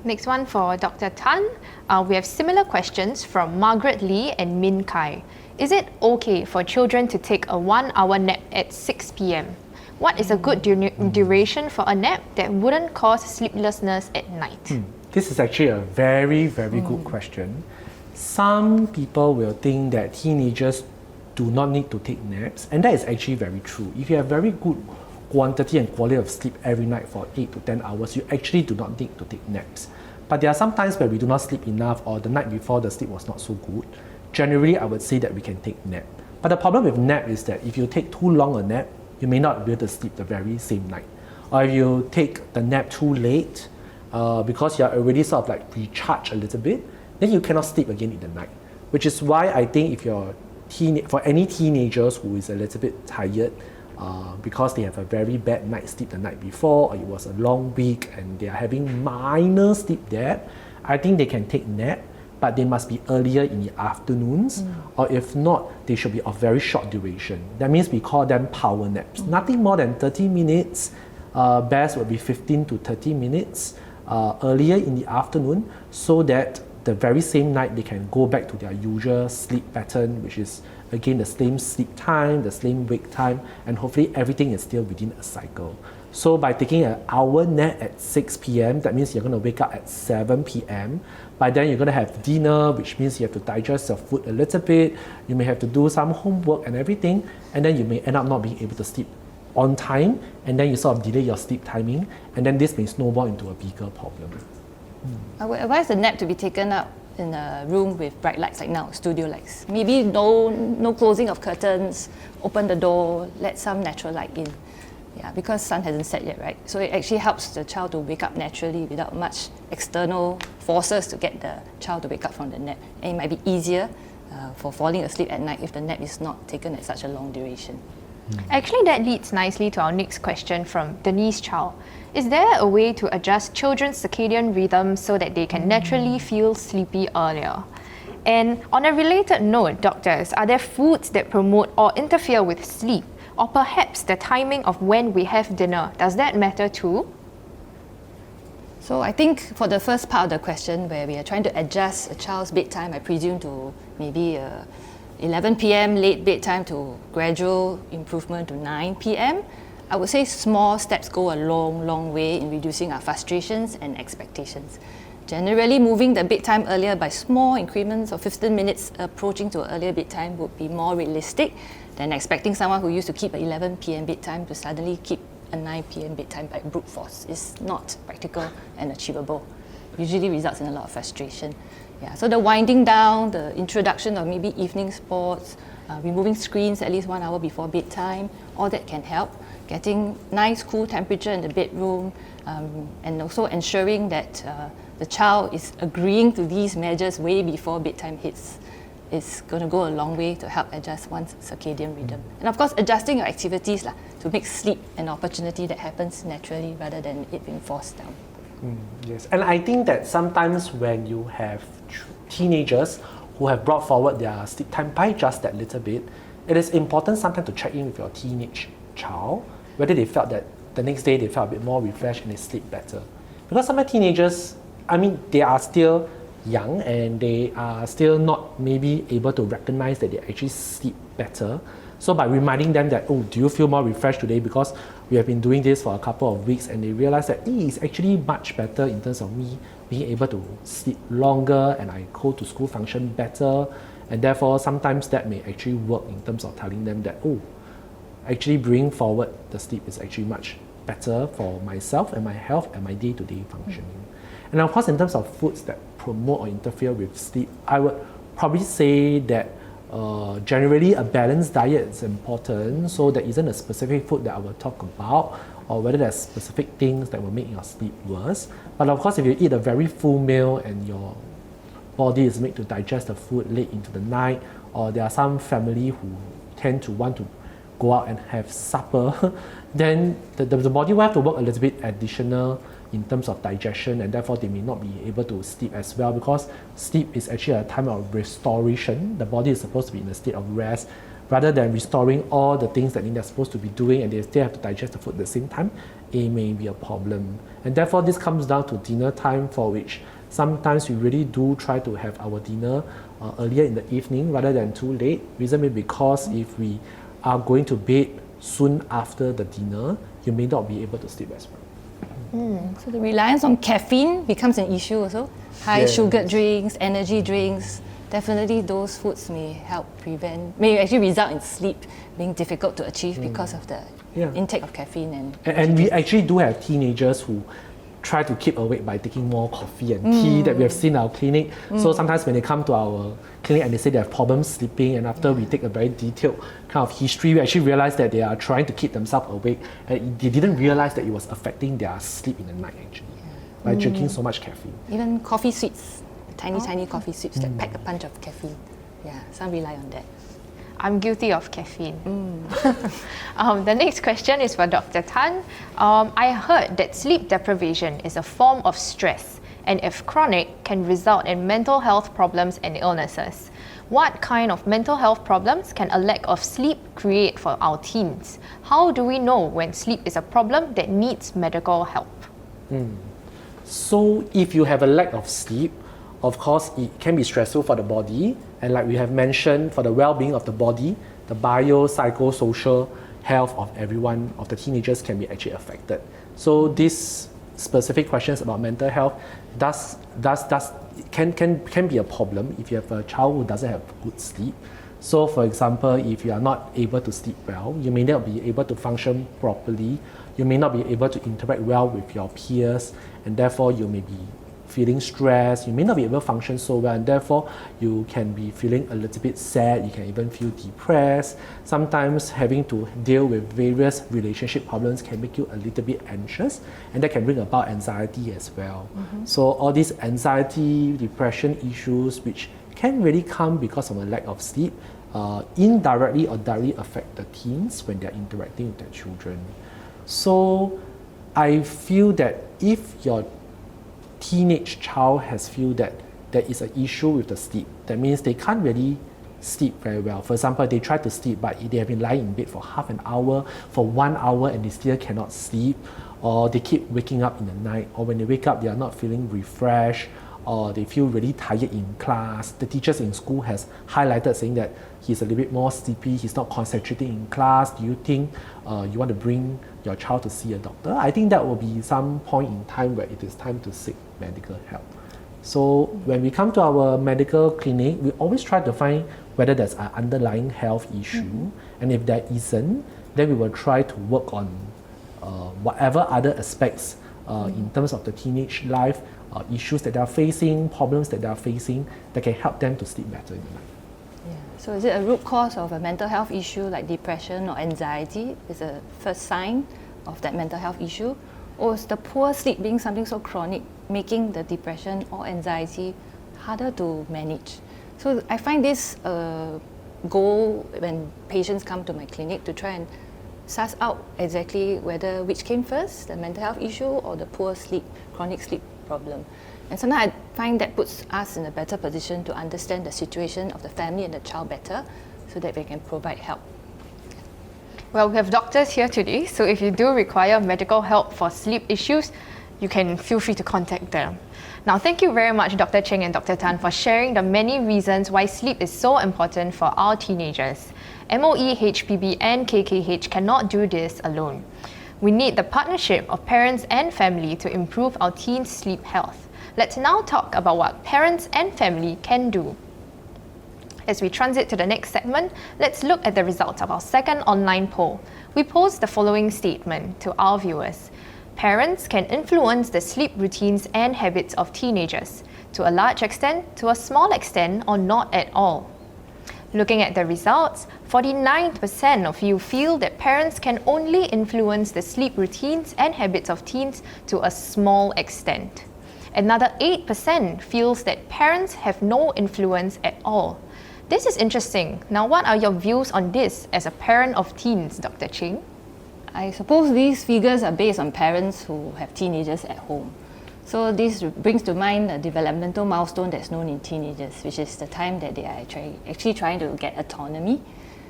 Next one for Dr. Tan. We have similar questions from Margaret Lee and Min Kai. Is it okay for children to take a 1-hour nap at 6 p.m? What is a good duration for a nap that wouldn't cause sleeplessness at night? This is actually a very, very good question. Some people will think that teenagers do not need to take naps, and that is actually very true. If you have very good quantity and quality of sleep every night for 8 to 10 hours, you actually do not need to take naps. But there are some times where we do not sleep enough or the night before the sleep was not so good. Generally, I would say that we can take nap. But the problem with nap is that if you take too long a nap, you may not be able to sleep the very same night. Or if you take the nap too late, because you're already sort of like recharged a little bit, then you cannot sleep again in the night. Which is why I think if you're for any teenagers who is a little bit tired, because they have a very bad night's sleep the night before, or it was a long week and they are having minor sleep debt, I think they can take nap, but they must be earlier in the afternoons, or if not, they should be of very short duration. That means we call them power naps. Nothing more than 30 minutes, best would be 15 to 30 minutes earlier in the afternoon, so that the very same night they can go back to their usual sleep pattern, which is again the same sleep time, the same wake time, and hopefully everything is still within a cycle. So by taking an hour nap at 6 p.m., that means you're going to wake up at 7 p.m. By then you're going to have dinner, which means you have to digest your food a little bit. You may have to do some homework and everything, and then you may end up not being able to sleep on time, and then you sort of delay your sleep timing, and then this may snowball into a bigger problem. I would advise the nap to be taken up in a room with bright lights like now, studio lights. Maybe no closing of curtains, open the door, let some natural light in. Yeah, because sun hasn't set yet, right? So it actually helps the child to wake up naturally without much external forces to get the child to wake up from the nap. And it might be easier for falling asleep at night if the nap is not taken at such a long duration. Actually, that leads nicely to our next question from Denise Chow. Is there a way to adjust children's circadian rhythms so that they can naturally feel sleepy earlier? And on a related note, doctors, are there foods that promote or interfere with sleep? Or perhaps the timing of when we have dinner, does that matter too? So I think for the first part of the question, where we are trying to adjust a child's bedtime, I presume to maybe 11 p.m. late bedtime to gradual improvement to 9 p.m., I would say small steps go a long way in reducing our frustrations and expectations. Generally, moving the bedtime earlier by small increments of 15 minutes approaching to earlier bedtime would be more realistic than expecting someone who used to keep an 11 p.m. bedtime to suddenly keep a 9 p.m. bedtime by brute force. It's not practical and achievable. Usually results in a lot of frustration. Yeah, so the winding down, the introduction of maybe evening sports, removing screens at least 1 hour before bedtime, all that can help. Getting nice cool temperature in the bedroom, and also ensuring that the child is agreeing to these measures way before bedtime hits is going to go a long way to help adjust one's circadian rhythm. And of course, adjusting your activities to make sleep an opportunity that happens naturally rather than it being forced down. Yes, and I think that sometimes when you have teenagers who have brought forward their sleep time by just that little bit, it is important sometimes to check in with your teenage child, whether they felt that the next day they felt a bit more refreshed and they sleep better. Because some of teenagers, they are still young and they are still not maybe able to recognize that they actually sleep better. So by reminding them that, oh, do you feel more refreshed today because we have been doing this for a couple of weeks, and they realize that it's actually much better in terms of me being able to sleep longer and I go to school function better, and therefore sometimes that may actually work in terms of telling them that, oh, actually bringing forward the sleep is actually much better for myself and my health and my day-to-day functioning. And of course, in terms of foods that promote or interfere with sleep, I would probably say that generally a balanced diet is important, so there isn't a specific food that I will talk about, or whether there's specific things that will make your sleep worse. But of course, if you eat a very full meal and your body is made to digest the food late into the night, or there are some family who tend to want to go out and have supper, then the body will have to work a little bit additional in terms of digestion, and therefore they may not be able to sleep as well, because sleep is actually a time of restoration. The body is supposed to be in a state of rest rather than restoring all the things that they're supposed to be doing, and they still have to digest the food at the same time. It may be a problem, and therefore this comes down to dinner time, for which sometimes we really do try to have our dinner earlier in the evening rather than too late. Reason being because if we are going to bed soon after the dinner, you may not be able to sleep as well. So the reliance on caffeine becomes an issue also. High sugar drinks, energy drinks, definitely those foods may actually result in sleep being difficult to achieve because of the intake of caffeine. And we actually do have teenagers who try to keep awake by taking more coffee and tea that we have seen in our clinic. So sometimes when they come to our clinic and they say they have problems sleeping, and after we take a very detailed kind of history, we actually realize that they are trying to keep themselves awake, and they didn't realize that it was affecting their sleep in the night actually, by drinking so much caffeine. Even coffee sweets, tiny coffee sweets that pack a punch of caffeine. Yeah, some rely on that. I'm guilty of caffeine. The next question is for Dr. Tan. I heard that sleep deprivation is a form of stress, and if chronic, can result in mental health problems and illnesses. What kind of mental health problems can a lack of sleep create for our teens? How do we know when sleep is a problem that needs medical help? So if you have a lack of sleep, of course, it can be stressful for the body, and like we have mentioned, for the well-being of the body, the bio-psychosocial health of everyone, of the teenagers can be actually affected. So these specific questions about mental health can be a problem if you have a child who doesn't have good sleep. So for example, if you are not able to sleep well, you may not be able to function properly, you may not be able to interact well with your peers, and therefore you may be feeling stressed, you may not be able to function so well, and therefore you can be feeling a little bit sad, you can even feel depressed. Sometimes having to deal with various relationship problems can make you a little bit anxious, and that can bring about anxiety as well. So all these anxiety, depression issues, which can really come because of a lack of sleep, indirectly or directly affect the teens when they're interacting with their children. So I feel that if your teenage child has feel that there is an issue with the sleep, that means they can't really sleep very well. For example, they try to sleep but they have been lying in bed for half an hour, for 1 hour, and they still cannot sleep, or they keep waking up in the night, or when they wake up they are not feeling refreshed, or they feel really tired in class. The teachers in school has highlighted saying that he's a little bit more sleepy, he's not concentrating in class. Do you think you want to bring your child to see a doctor? I think that will be some point in time where it is time to seek medical help. So when we come to our medical clinic, we always try to find whether there's an underlying health issue, and if there isn't, then we will try to work on whatever other aspects in terms of the teenage life, issues that they are facing, problems that they are facing, that can help them to sleep better in the night. Yeah. So is it a root cause of a mental health issue like depression or anxiety is a first sign of that mental health issue? Or is the poor sleep being something so chronic, making the depression or anxiety harder to manage? So I find this goal when patients come to my clinic to try and suss out exactly which came first, the mental health issue or the poor sleep, chronic sleep problem. And sometimes I find that puts us in a better position to understand the situation of the family and the child better so that we can provide help. Well, we have doctors here today, so if you do require medical help for sleep issues, you can feel free to contact them. Now, thank you very much, Dr. Cheng and Dr. Tan, for sharing the many reasons why sleep is so important for our teenagers. MOE, HPB and KKH cannot do this alone. We need the partnership of parents and family to improve our teens' sleep health. Let's now talk about what parents and family can do. As we transit to the next segment, let's look at the results of our second online poll. We posed the following statement to our viewers. Parents can influence the sleep routines and habits of teenagers, to a large extent, to a small extent, or not at all. Looking at the results, 49% of you feel that parents can only influence the sleep routines and habits of teens to a small extent. Another 8% feels that parents have no influence at all. This is interesting. Now, what are your views on this as a parent of teens, Dr. Cheng? I suppose these figures are based on parents who have teenagers at home. So this brings to mind a developmental milestone that's known in teenagers, which is the time that they are actually trying to get autonomy.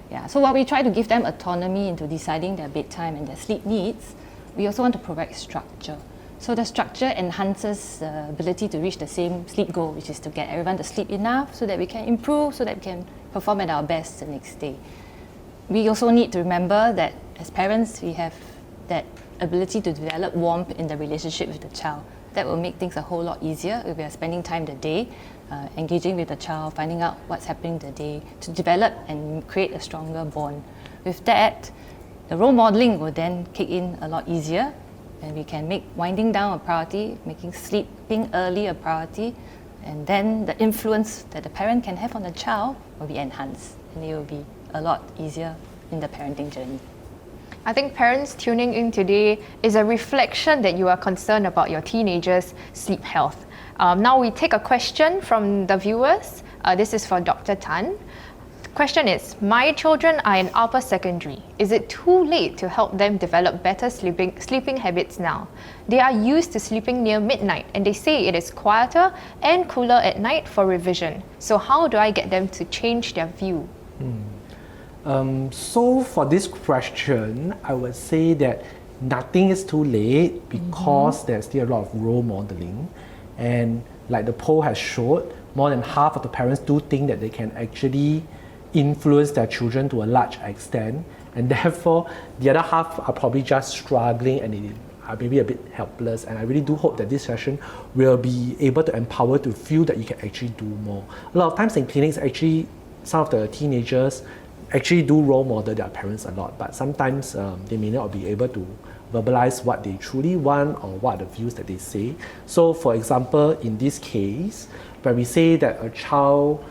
Yeah. So while we try to give them autonomy into deciding their bedtime and their sleep needs, we also want to provide structure. So the structure enhances the ability to reach the same sleep goal, which is to get everyone to sleep enough so that we can improve, so that we can perform at our best the next day. We also need to remember that as parents, we have that ability to develop warmth in the relationship with the child. That will make things a whole lot easier if we are spending time the day, engaging with the child, finding out what's happening the day, to develop and create a stronger bond. With that, the role modeling will then kick in a lot easier, and we can make winding down a priority, making sleeping early a priority, and then the influence that the parent can have on the child will be enhanced, and it will be a lot easier in the parenting journey. I think parents tuning in today is a reflection that you are concerned about your teenagers' sleep health. Now we take a question from the viewers. This is for Dr. Tan. Question is, my children are in upper secondary. Is it too late to help them develop better sleeping habits now? They are used to sleeping near midnight and they say it is quieter and cooler at night for revision. So how do I get them to change their view? So for this question, I would say that nothing is too late because there's still a lot of role modeling. And like the poll has showed, more than half of the parents do think that they can actually influence their children to a large extent, and therefore the other half are probably just struggling and they are maybe a bit helpless. And I really do hope that this session will be able to empower to feel that you can actually do more. A lot of times in clinics, actually some of the teenagers actually do role model their parents a lot, but sometimes they may not be able to verbalize what they truly want or what are the views that they say. So for example, in this case, when we say that a child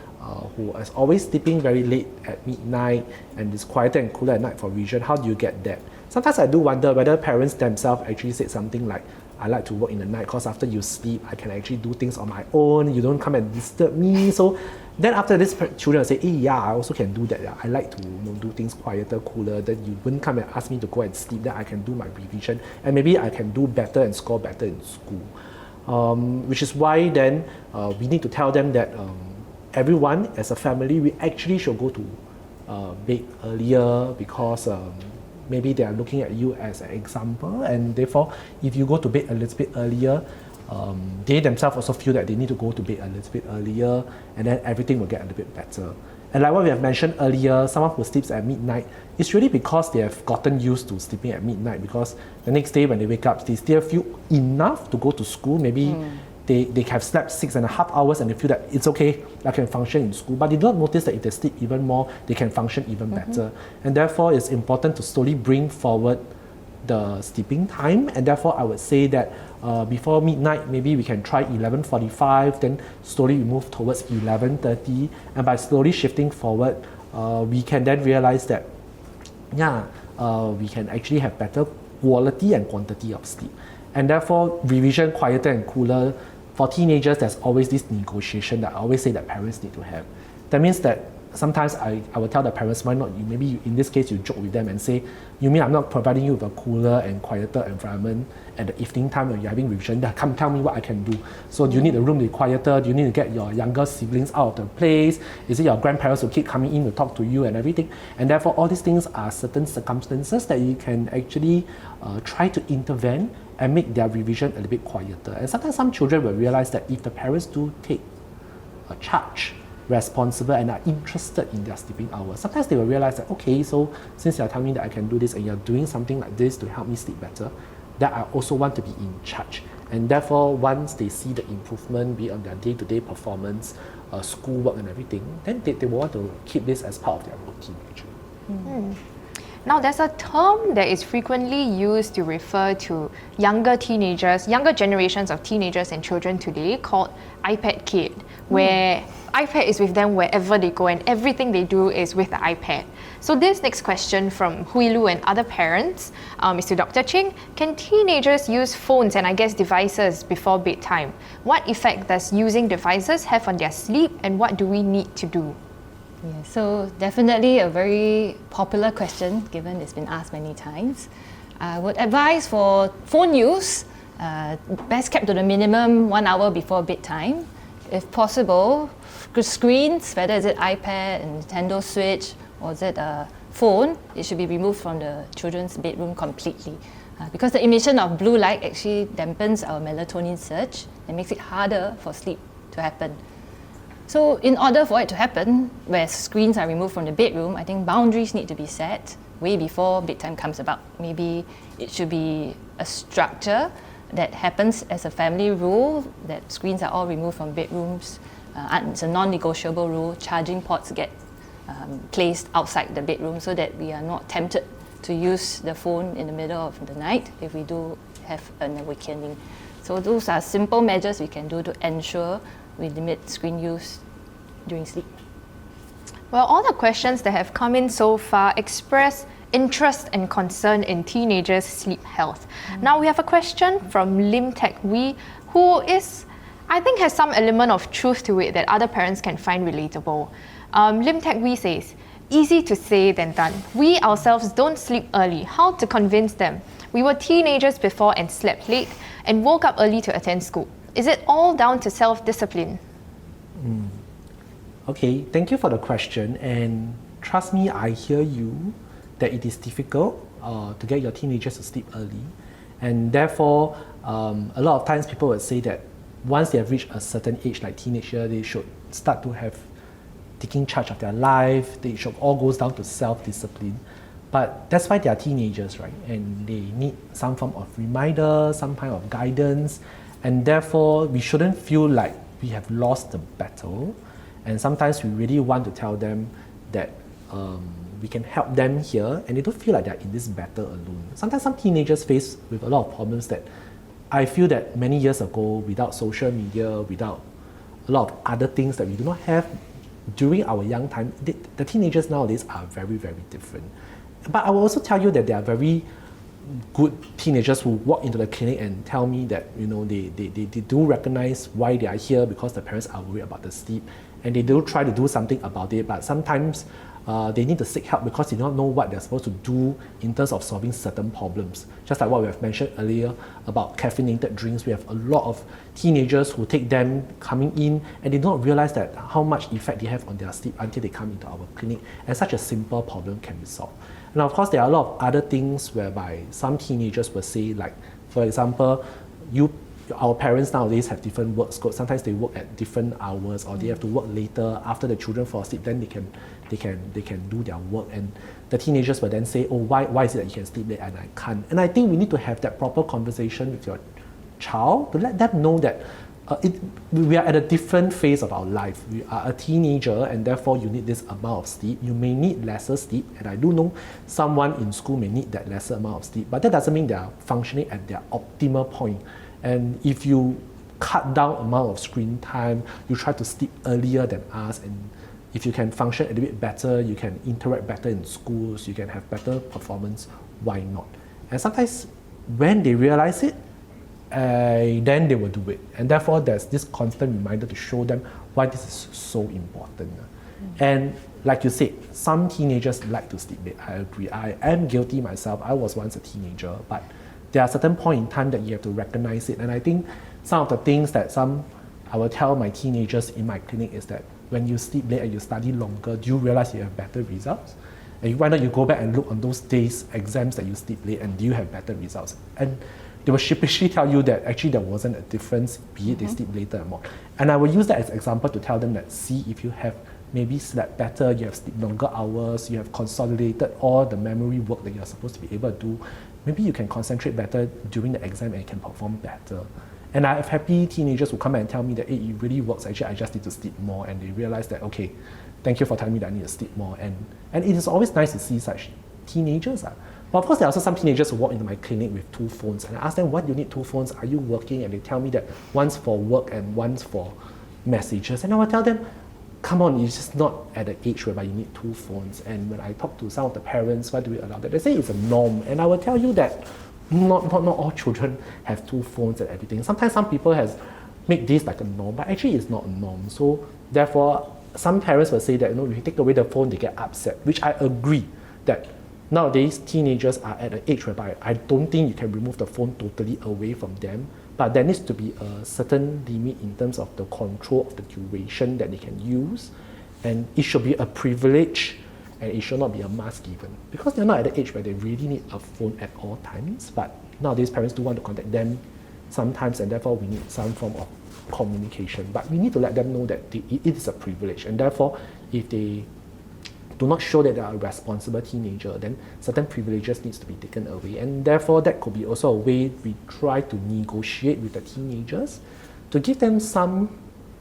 who is always sleeping very late at midnight and is quieter and cooler at night for vision, how do you get that? Sometimes I do wonder whether parents themselves actually said something like, I like to work in the night because after you sleep, I can actually do things on my own, you don't come and disturb me. So then after this, children will say, hey, yeah, I also can do that. Yeah. I like to do things quieter, cooler, then you wouldn't come and ask me to go and sleep, then I can do my revision, and maybe I can do better and score better in school. Which is why then we need to tell them that everyone as a family, we actually should go to bed earlier because maybe they are looking at you as an example, and therefore if you go to bed a little bit earlier, they themselves also feel that they need to go to bed a little bit earlier, and then everything will get a little bit better. And like what we have mentioned earlier, someone who sleeps at midnight, it's really because they have gotten used to sleeping at midnight, because the next day when they wake up, they still feel enough to go to school. Maybe they have slept 6.5 hours and they feel that it's okay, I can function in school, but they don't notice that if they sleep even more, they can function even better. And therefore it's important to slowly bring forward the sleeping time, and therefore I would say that before midnight, maybe we can try 11:45, then slowly we move towards 11:30, and by slowly shifting forward, we can then realize that we can actually have better quality and quantity of sleep. And therefore, revision, quieter and cooler, for teenagers, there's always this negotiation that I always say that parents need to have. That means that sometimes I will tell the parents, why not you, maybe you, in this case you joke with them and say, you mean I'm not providing you with a cooler and quieter environment at the evening time when you're having revision, then come tell me what I can do. So do you need the room to be quieter? Do you need to get your younger siblings out of the place? Is it your grandparents who keep coming in to talk to you and everything? And therefore all these things are certain circumstances that you can actually try to intervene and make their revision a little bit quieter. And sometimes some children will realize that if the parents do take a charge, responsible, and are interested in their sleeping hours, sometimes they will realize that, okay, so since you're telling me that I can do this and you're doing something like this to help me sleep better, that I also want to be in charge. And therefore, once they see the improvement, be on their day-to-day performance, schoolwork and everything, then they will want to keep this as part of their routine actually. Now, there's a term that is frequently used to refer to younger teenagers, younger generations of teenagers and children today, called iPad kid, where iPad is with them wherever they go and everything they do is with the iPad. So this next question from Hui Lu and other parents is to Dr. Cheng. Can teenagers use phones and I guess devices before bedtime? What effect does using devices have on their sleep, and what do we need to do? Yeah, so definitely a very popular question, given it's been asked many times. I would advise for phone use, best kept to the minimum 1 hour before bedtime. If possible, screens, whether is it iPad, and Nintendo Switch, or is it a phone, it should be removed from the children's bedroom completely. Because the emission of blue light actually dampens our melatonin surge and makes it harder for sleep to happen. So in order for it to happen, where screens are removed from the bedroom, I think boundaries need to be set way before bedtime comes about. Maybe it should be a structure that happens as a family rule, that screens are all removed from bedrooms. It's a non-negotiable rule. Charging ports get placed outside the bedroom so that we are not tempted to use the phone in the middle of the night if we do have an awakening. So those are simple measures we can do to ensure we limit screen use during sleep. Well, all the questions that have come in so far express interest and concern in teenagers' sleep health. Now we have a question from Lim Tek Wee, who is, I think, has some element of truth to it that other parents can find relatable. Lim Tek Wee says, easy to say than done. We ourselves don't sleep early. How to convince them? We were teenagers before and slept late and woke up early to attend school. Is it all down to self-discipline? Okay, thank you for the question, and trust me, I hear you that it is difficult to get your teenagers to sleep early, and therefore a lot of times people would say that once they have reached a certain age, like teenage year, they should start to have taking charge of their life. They should all goes down to self-discipline. But that's why they are teenagers, right? And they need some form of reminder, some kind of guidance, and therefore we shouldn't feel like we have lost the battle. And sometimes we really want to tell them that we can help them here, and they don't feel like they're in this battle alone. Sometimes some teenagers face with a lot of problems that I feel that many years ago, without social media, without a lot of other things that we do not have during our young time, the teenagers nowadays are very, very different. But I will also tell you that there are very good teenagers who walk into the clinic and tell me that they do recognize why they are here, because the parents are worried about the sleep, and they do try to do something about it, but sometimes they need to seek help because they don't know what they're supposed to do in terms of solving certain problems. Just like what we have mentioned earlier about caffeinated drinks, we have a lot of teenagers who take them coming in and they don't realize that how much effect they have on their sleep until they come into our clinic, and such a simple problem can be solved. And of course, there are a lot of other things whereby some teenagers will say, like, for example, our parents nowadays have different work scopes. Sometimes they work at different hours, or they have to work later after the children fall asleep. Then they can do their work, and the teenagers will then say, "Oh, why is it that you can sleep late and I can't?" And I think we need to have that proper conversation with your child to let them know that we are at a different phase of our life. We are a teenager, and therefore you need this amount of sleep. You may need lesser sleep, and I do know someone in school may need that lesser amount of sleep, but that doesn't mean they are functioning at their optimal point. And if you cut down amount of screen time, you try to sleep earlier than us, and if you can function a little bit better, you can interact better in schools, you can have better performance, why not? And sometimes when they realize it, then they will do it. And therefore there's this constant reminder to show them why this is so important. And like you said, some teenagers like to sleep late. I agree. I am guilty myself. I was once a teenager, but there are certain point in time that you have to recognize it. And I think some of the things that I will tell my teenagers in my clinic is that when you sleep late and you study longer, do you realize you have better results? And why don't you go back and look on those days, exams that you sleep late, and do you have better results? And they will sheepishly tell you that actually there wasn't a difference, be it they sleep later or more. And I will use that as an example to tell them that, see, if you have maybe slept better, you have slept longer hours, you have consolidated all the memory work that you're supposed to be able to do, maybe you can concentrate better during the exam and you can perform better. And I have happy teenagers who come and tell me that, hey, it really works, actually I just need to sleep more, and they realize that, okay, thank you for telling me that I need to sleep more. And it is always nice to see such teenagers. But of course, there are also some teenagers who walk into my clinic with 2 phones, and I ask them, why do you need 2 phones? Are you working? And they tell me that one's for work and one's for messages. And I will tell them, come on, it's just not at an age whereby you need 2 phones. And when I talk to some of the parents, why do we allow that? They say it's a norm. And I will tell you that not all children have 2 phones and everything. Sometimes some people has make this like a norm, but actually it's not a norm. So therefore, some parents will say that, if you take away the phone, they get upset, which I agree that nowadays teenagers are at an age whereby I don't think you can remove the phone totally away from them, but there needs to be a certain limit in terms of the control of the duration that they can use, and it should be a privilege and it should not be a must given, because they're not at the age where they really need a phone at all times. But nowadays parents do want to contact them sometimes, and therefore we need some form of communication, but we need to let them know that it is a privilege, and therefore if they do not show that they are a responsible teenager, then certain privileges needs to be taken away. And therefore that could be also a way we try to negotiate with the teenagers to give them some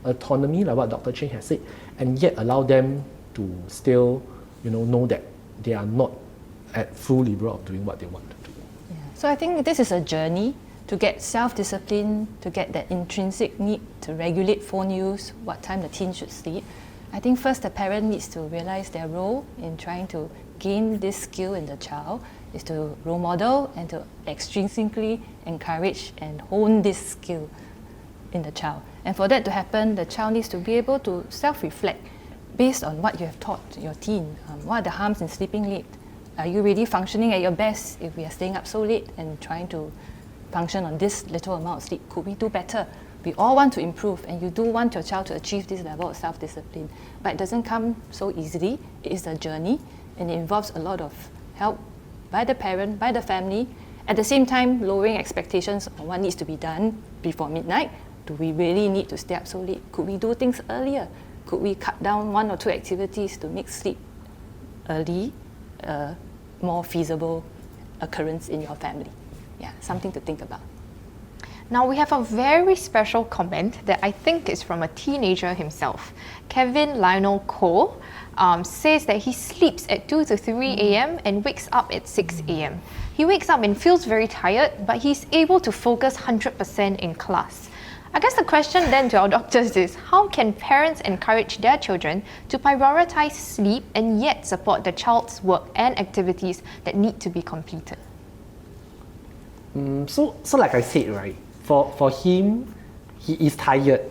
autonomy, like what Dr. Cheng has said, and yet allow them to still know that they are not at full liberal of doing what they want to do. Yeah. So I think this is a journey to get self-discipline, to get that intrinsic need to regulate phone use, what time the teen should sleep. I think first the parent needs to realize their role in trying to gain this skill in the child is to role model and to extrinsically encourage and hone this skill in the child. And for that to happen, the child needs to be able to self-reflect based on what you have taught your teen. What are the harms in sleeping late? Are you really functioning at your best if we are staying up so late and trying to function on this little amount of sleep? Could we do better? We all want to improve, and you do want your child to achieve this level of self-discipline, but it doesn't come so easily. It is a journey, and it involves a lot of help by the parent, by the family, at the same time lowering expectations on what needs to be done before midnight, do we really need to stay up so late? Could we do things earlier? Could we cut down 1 or 2 activities to make sleep early a more feasible occurrence in your family? Yeah, something to think about. Now we have a very special comment that I think is from a teenager himself. Kevin Lionel Cole says that he sleeps at 2 to 3 a.m. and wakes up at 6 a.m. He wakes up and feels very tired, but he's able to focus 100% in class. I guess the question then to our doctors is, how can parents encourage their children to prioritize sleep and yet support the child's work and activities that need to be completed? So like I said, right, for him, he is tired,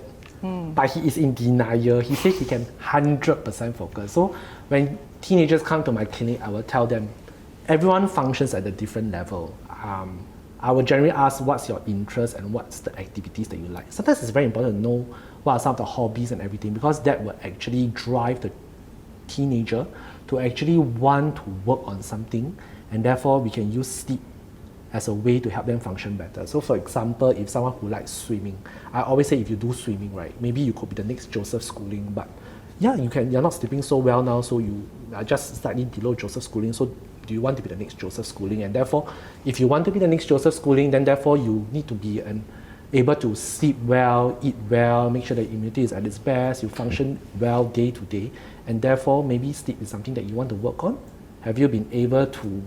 but he is in denial. He says he can 100% focus. So when teenagers come to my clinic, I will tell them, everyone functions at a different level. I will generally ask what's your interest and what's the activities that you like. Sometimes it's very important to know what are some of the hobbies and everything, because that will actually drive the teenager to actually want to work on something, and therefore we can use sleep as a way to help them function better. So for example, if someone who likes swimming, I always say if you do swimming, right, maybe you could be the next Joseph Schooling, but yeah, you're not sleeping so well now, so you are just slightly below Joseph Schooling, so do you want to be the next Joseph Schooling? And therefore, if you want to be the next Joseph Schooling, then therefore you need to be able to sleep well, eat well, make sure that immunity is at its best, you function well day to day, and therefore maybe sleep is something that you want to work on. Have you been able to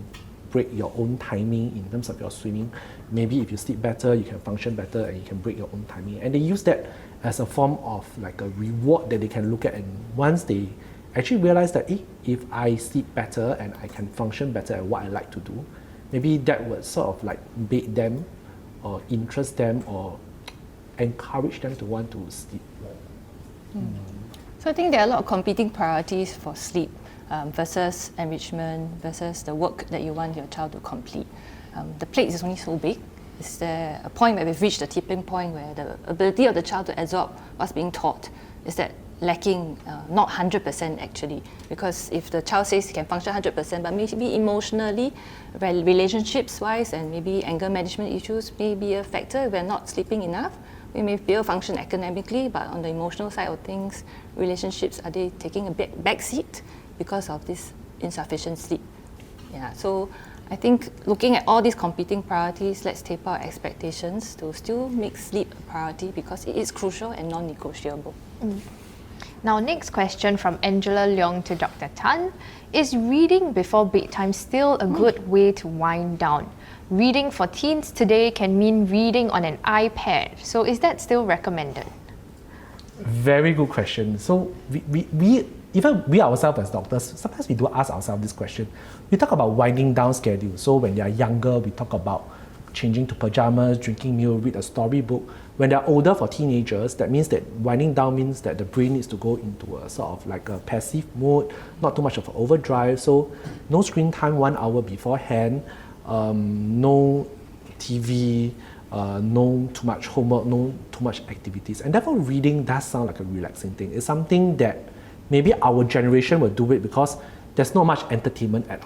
break your own timing in terms of your swimming? Maybe if you sleep better, you can function better and you can break your own timing. And they use that as a form of like a reward that they can look at, and once they actually realize that if I sleep better and I can function better at what I like to do, maybe that would sort of like bait them or interest them or encourage them to want to sleep more. So I think there are a lot of competing priorities for sleep versus enrichment versus the work that you want your child to complete. The plate is only so big. Is there a point where we've reached the tipping point where the ability of the child to absorb what's being taught is that lacking, not 100% actually, because if the child says he can function 100%, but maybe emotionally, relationships-wise, and maybe anger management issues may be a factor. If we're not sleeping enough, we may be able to function academically, but on the emotional side of things, relationships, are they taking a back seat because of this insufficient sleep? Yeah, so I think looking at all these competing priorities, let's taper our expectations to still make sleep a priority because it is crucial and non-negotiable. Now, next question from Angela Leong to Dr. Tan. Is reading before bedtime still a good way to wind down? Reading for teens today can mean reading on an iPad. So is that still recommended? Very good question. So even we ourselves as doctors, sometimes we do ask ourselves this question. We talk about winding down schedule. So when they are younger, we talk about changing to pajamas, drinking milk, read a storybook. When they're older, for teenagers, that means that winding down means that the brain needs to go into a sort of like a passive mode, not too much of an overdrive. So no screen time 1 hour beforehand, no TV, no too much homework, no too much activities. And therefore reading does sound like a relaxing thing. It's something that maybe our generation will do it because there's not much entertainment at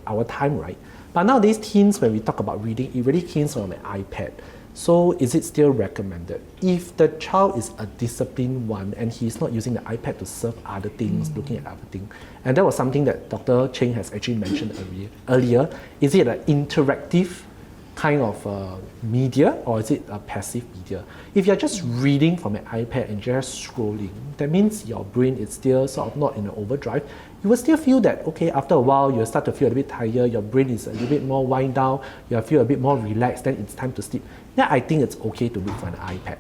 our time, right? But nowadays, teens, when we talk about reading, it really comes from an iPad. So is it still recommended? If the child is a disciplined one and he's not using the iPad to serve other things, looking at other things, and that was something that Dr. Cheng has actually mentioned earlier, is it an interactive kind of media or is it a passive media? If you're just reading from an iPad and just scrolling, that means your brain is still sort of not in an overdrive. You will still feel that, okay, after a while, you'll start to feel a bit tired, your brain is a little bit more wind down, you'll feel a bit more relaxed, then it's time to sleep. Then I think it's okay to read from an iPad.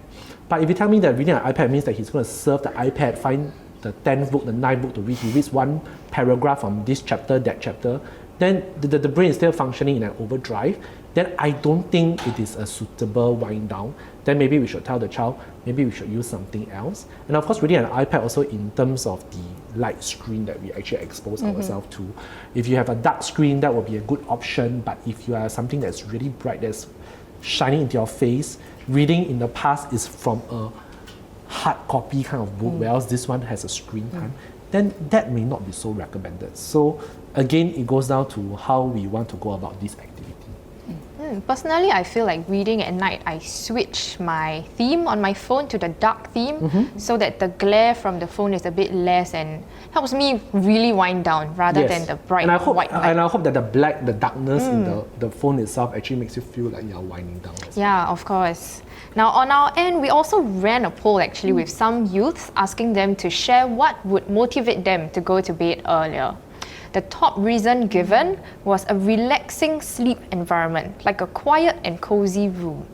But if you tell me that reading an iPad means that he's going to serve the iPad, find the 10th book, the 9th book to read, he reads one paragraph from this chapter, that chapter, then the brain is still functioning in an overdrive, then I don't think it is a suitable wind down. Then maybe we should tell the child, maybe we should use something else. And of course, reading an iPad also in terms of the light screen that we actually expose ourselves to. If you have a dark screen, that will be a good option. But if you have something that's really bright, that's shining into your face, reading in the past is from a hard copy kind of book, whereas this one has a screen time, then that may not be so recommended. So again, it goes down to how we want to go about this activity. Personally, I feel like reading at night, I switch my theme on my phone to the dark theme so that the glare from the phone is a bit less and helps me really wind down rather than the bright white light. And I hope that the darkness in the phone itself actually makes you feel like you're winding down. Yeah, of course. Now, on our end, we also ran a poll actually with some youths asking them to share what would motivate them to go to bed earlier. The top reason given was a relaxing sleep environment, like a quiet and cozy room.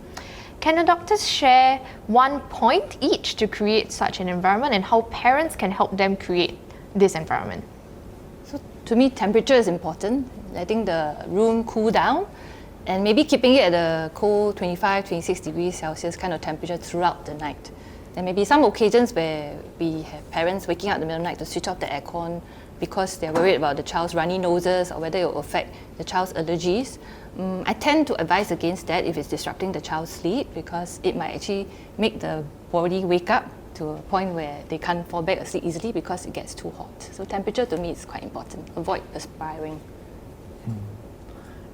Can the doctors share 1 point each to create such an environment and how parents can help them create this environment? So to me, temperature is important. I think the room cool down and maybe keeping it at a cold 25, 26 degrees Celsius kind of temperature throughout the night. And maybe some occasions where we have parents waking up in the middle of the night to switch off the aircon because they're worried about the child's runny noses or whether it will affect the child's allergies. I tend to advise against that if it's disrupting the child's sleep because it might actually make the body wake up to a point where they can't fall back asleep easily because it gets too hot. So temperature to me is quite important. Avoid perspiring.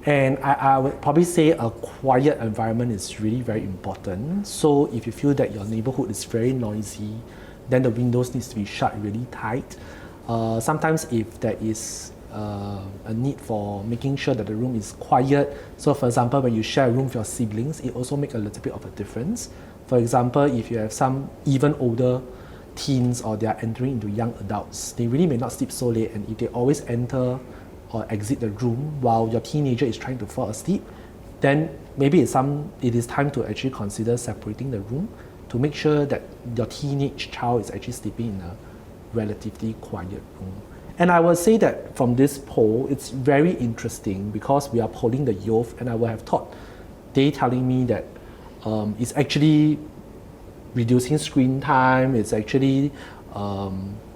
And I would probably say a quiet environment is really very important. So if you feel that your neighborhood is very noisy, then the windows needs to be shut really tight. Sometimes if there is a need for making sure that the room is quiet, so for example, when you share a room with your siblings, it also makes a little bit of a difference. For example, if you have some even older teens or they are entering into young adults, they really may not sleep so late, and if they always enter or exit the room while your teenager is trying to fall asleep, then maybe it is time to actually consider separating the room to make sure that your teenage child is actually sleeping in a relatively quiet room. And I will say that from this poll, it's very interesting because we are polling the youth, and I would have thought they telling me that it's actually reducing screen time, it's actually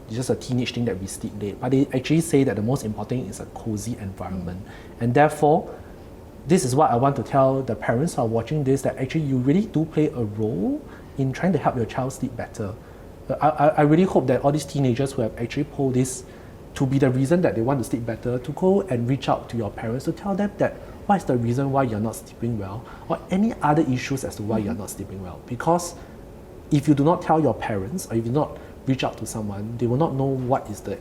just a teenage thing that we sleep late. But they actually say that the most important thing is a cozy environment. And therefore, this is what I want to tell the parents who are watching this, that actually you really do play a role in trying to help your child sleep better. I really hope that all these teenagers who have actually polled this to be the reason that they want to sleep better, to go and reach out to your parents to tell them that what is the reason why you're not sleeping well, or any other issues as to why you're not sleeping well. Because if you do not tell your parents, or if you do not reach out to someone, they will not know what is the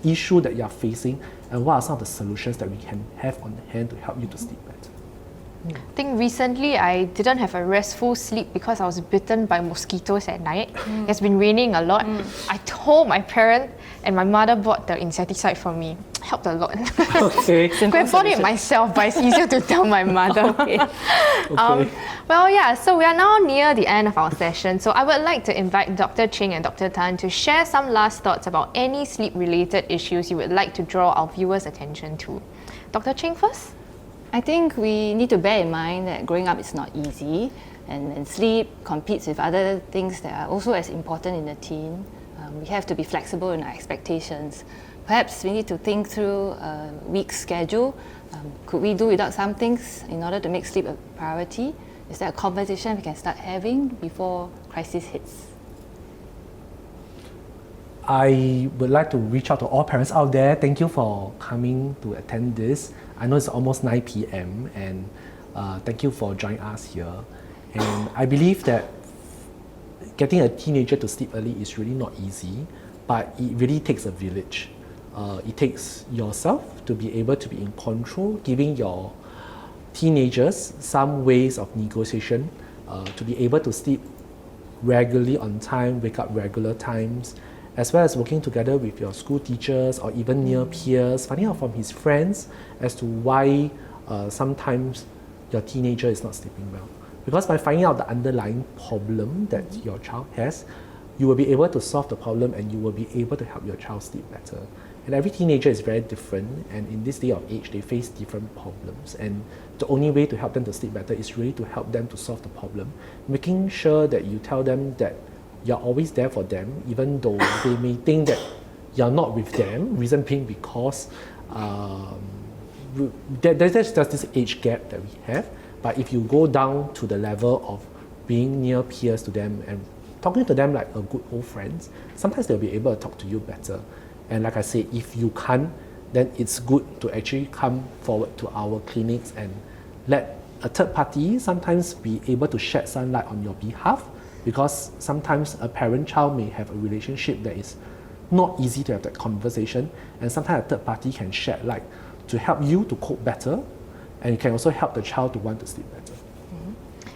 issue that you're facing and what are some of the solutions that we can have on hand to help you to sleep better. I think recently I didn't have a restful sleep because I was bitten by mosquitoes at night. It's been raining a lot. I told my parent and my mother bought the insecticide for me. Helped a lot. Okay. I bought it myself, but it's easier to tell my mother. Well, yeah, so we are now near the end of our session. So I would like to invite Dr. Cheng and Dr. Tan to share some last thoughts about any sleep-related issues you would like to draw our viewers' attention to. Dr. Cheng first? I think we need to bear in mind that growing up is not easy, and sleep competes with other things that are also as important in a teen. We have to be flexible in our expectations. Perhaps we need to think through a week's schedule. Could we do without some things in order to make sleep a priority? Is there a conversation we can start having before crisis hits? I would like to reach out to all parents out there. Thank you for coming to attend this. I know it's almost 9 p.m. and thank you for joining us here. And I believe that getting a teenager to sleep early is really not easy, but it really takes a village. It takes yourself to be able to be in control, giving your teenagers some ways of negotiation to be able to sleep regularly on time, wake up regular times, as well as working together with your school teachers or even near peers, finding out from his friends as to why sometimes your teenager is not sleeping well. Because by finding out the underlying problem that your child has, you will be able to solve the problem and you will be able to help your child sleep better. And every teenager is very different, and in this day of age, they face different problems. And the only way to help them to sleep better is really to help them to solve the problem, making sure that you tell them that you're always there for them, even though they may think that you're not with them. Reason being because there's just this age gap that we have. But if you go down to the level of being near peers to them and talking to them like a good old friends, sometimes they'll be able to talk to you better. And like I said, if you can't, then it's good to actually come forward to our clinics and let a third party sometimes be able to shed some light on your behalf, because sometimes a parent-child may have a relationship that is not easy to have that conversation, and sometimes a third party can shed light to help you to cope better, and it can also help the child to want to sleep better.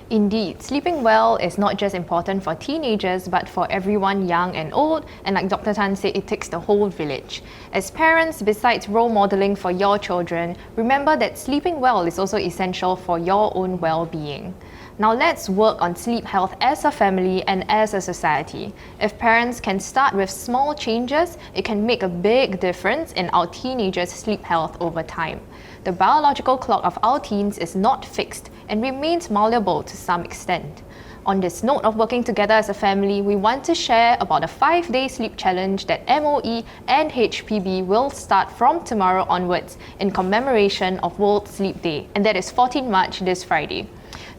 Indeed, sleeping well is not just important for teenagers but for everyone young and old, and like Dr. Tan said, it takes the whole village. As parents, besides role modeling for your children, remember that sleeping well is also essential for your own well-being. Now let's work on sleep health as a family and as a society. If parents can start with small changes, it can make a big difference in our teenagers' sleep health over time. The biological clock of our teens is not fixed and remains malleable to some extent. On this note of working together as a family, we want to share about a 5-day sleep challenge that MOE and HPB will start from tomorrow onwards in commemoration of World Sleep Day, and that is 14 March this Friday.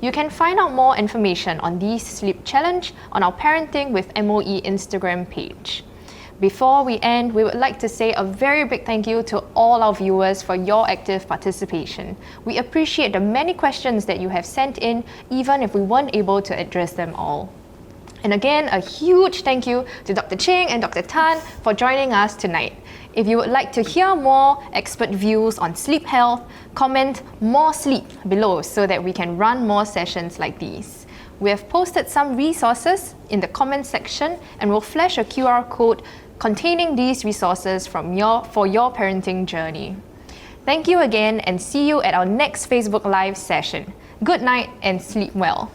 You can find out more information on this sleep challenge on our Parenting with MOE Instagram page. Before we end, we would like to say a very big thank you to all our viewers for your active participation. We appreciate the many questions that you have sent in, even if we weren't able to address them all. And again, a huge thank you to Dr. Cheng and Dr. Tan for joining us tonight. If you would like to hear more expert views on sleep health, comment "more sleep" below so that we can run more sessions like these. We have posted some resources in the comment section and will flash a QR code containing these resources for your parenting journey. Thank you again and see you at our next Facebook Live session. Good night and sleep well.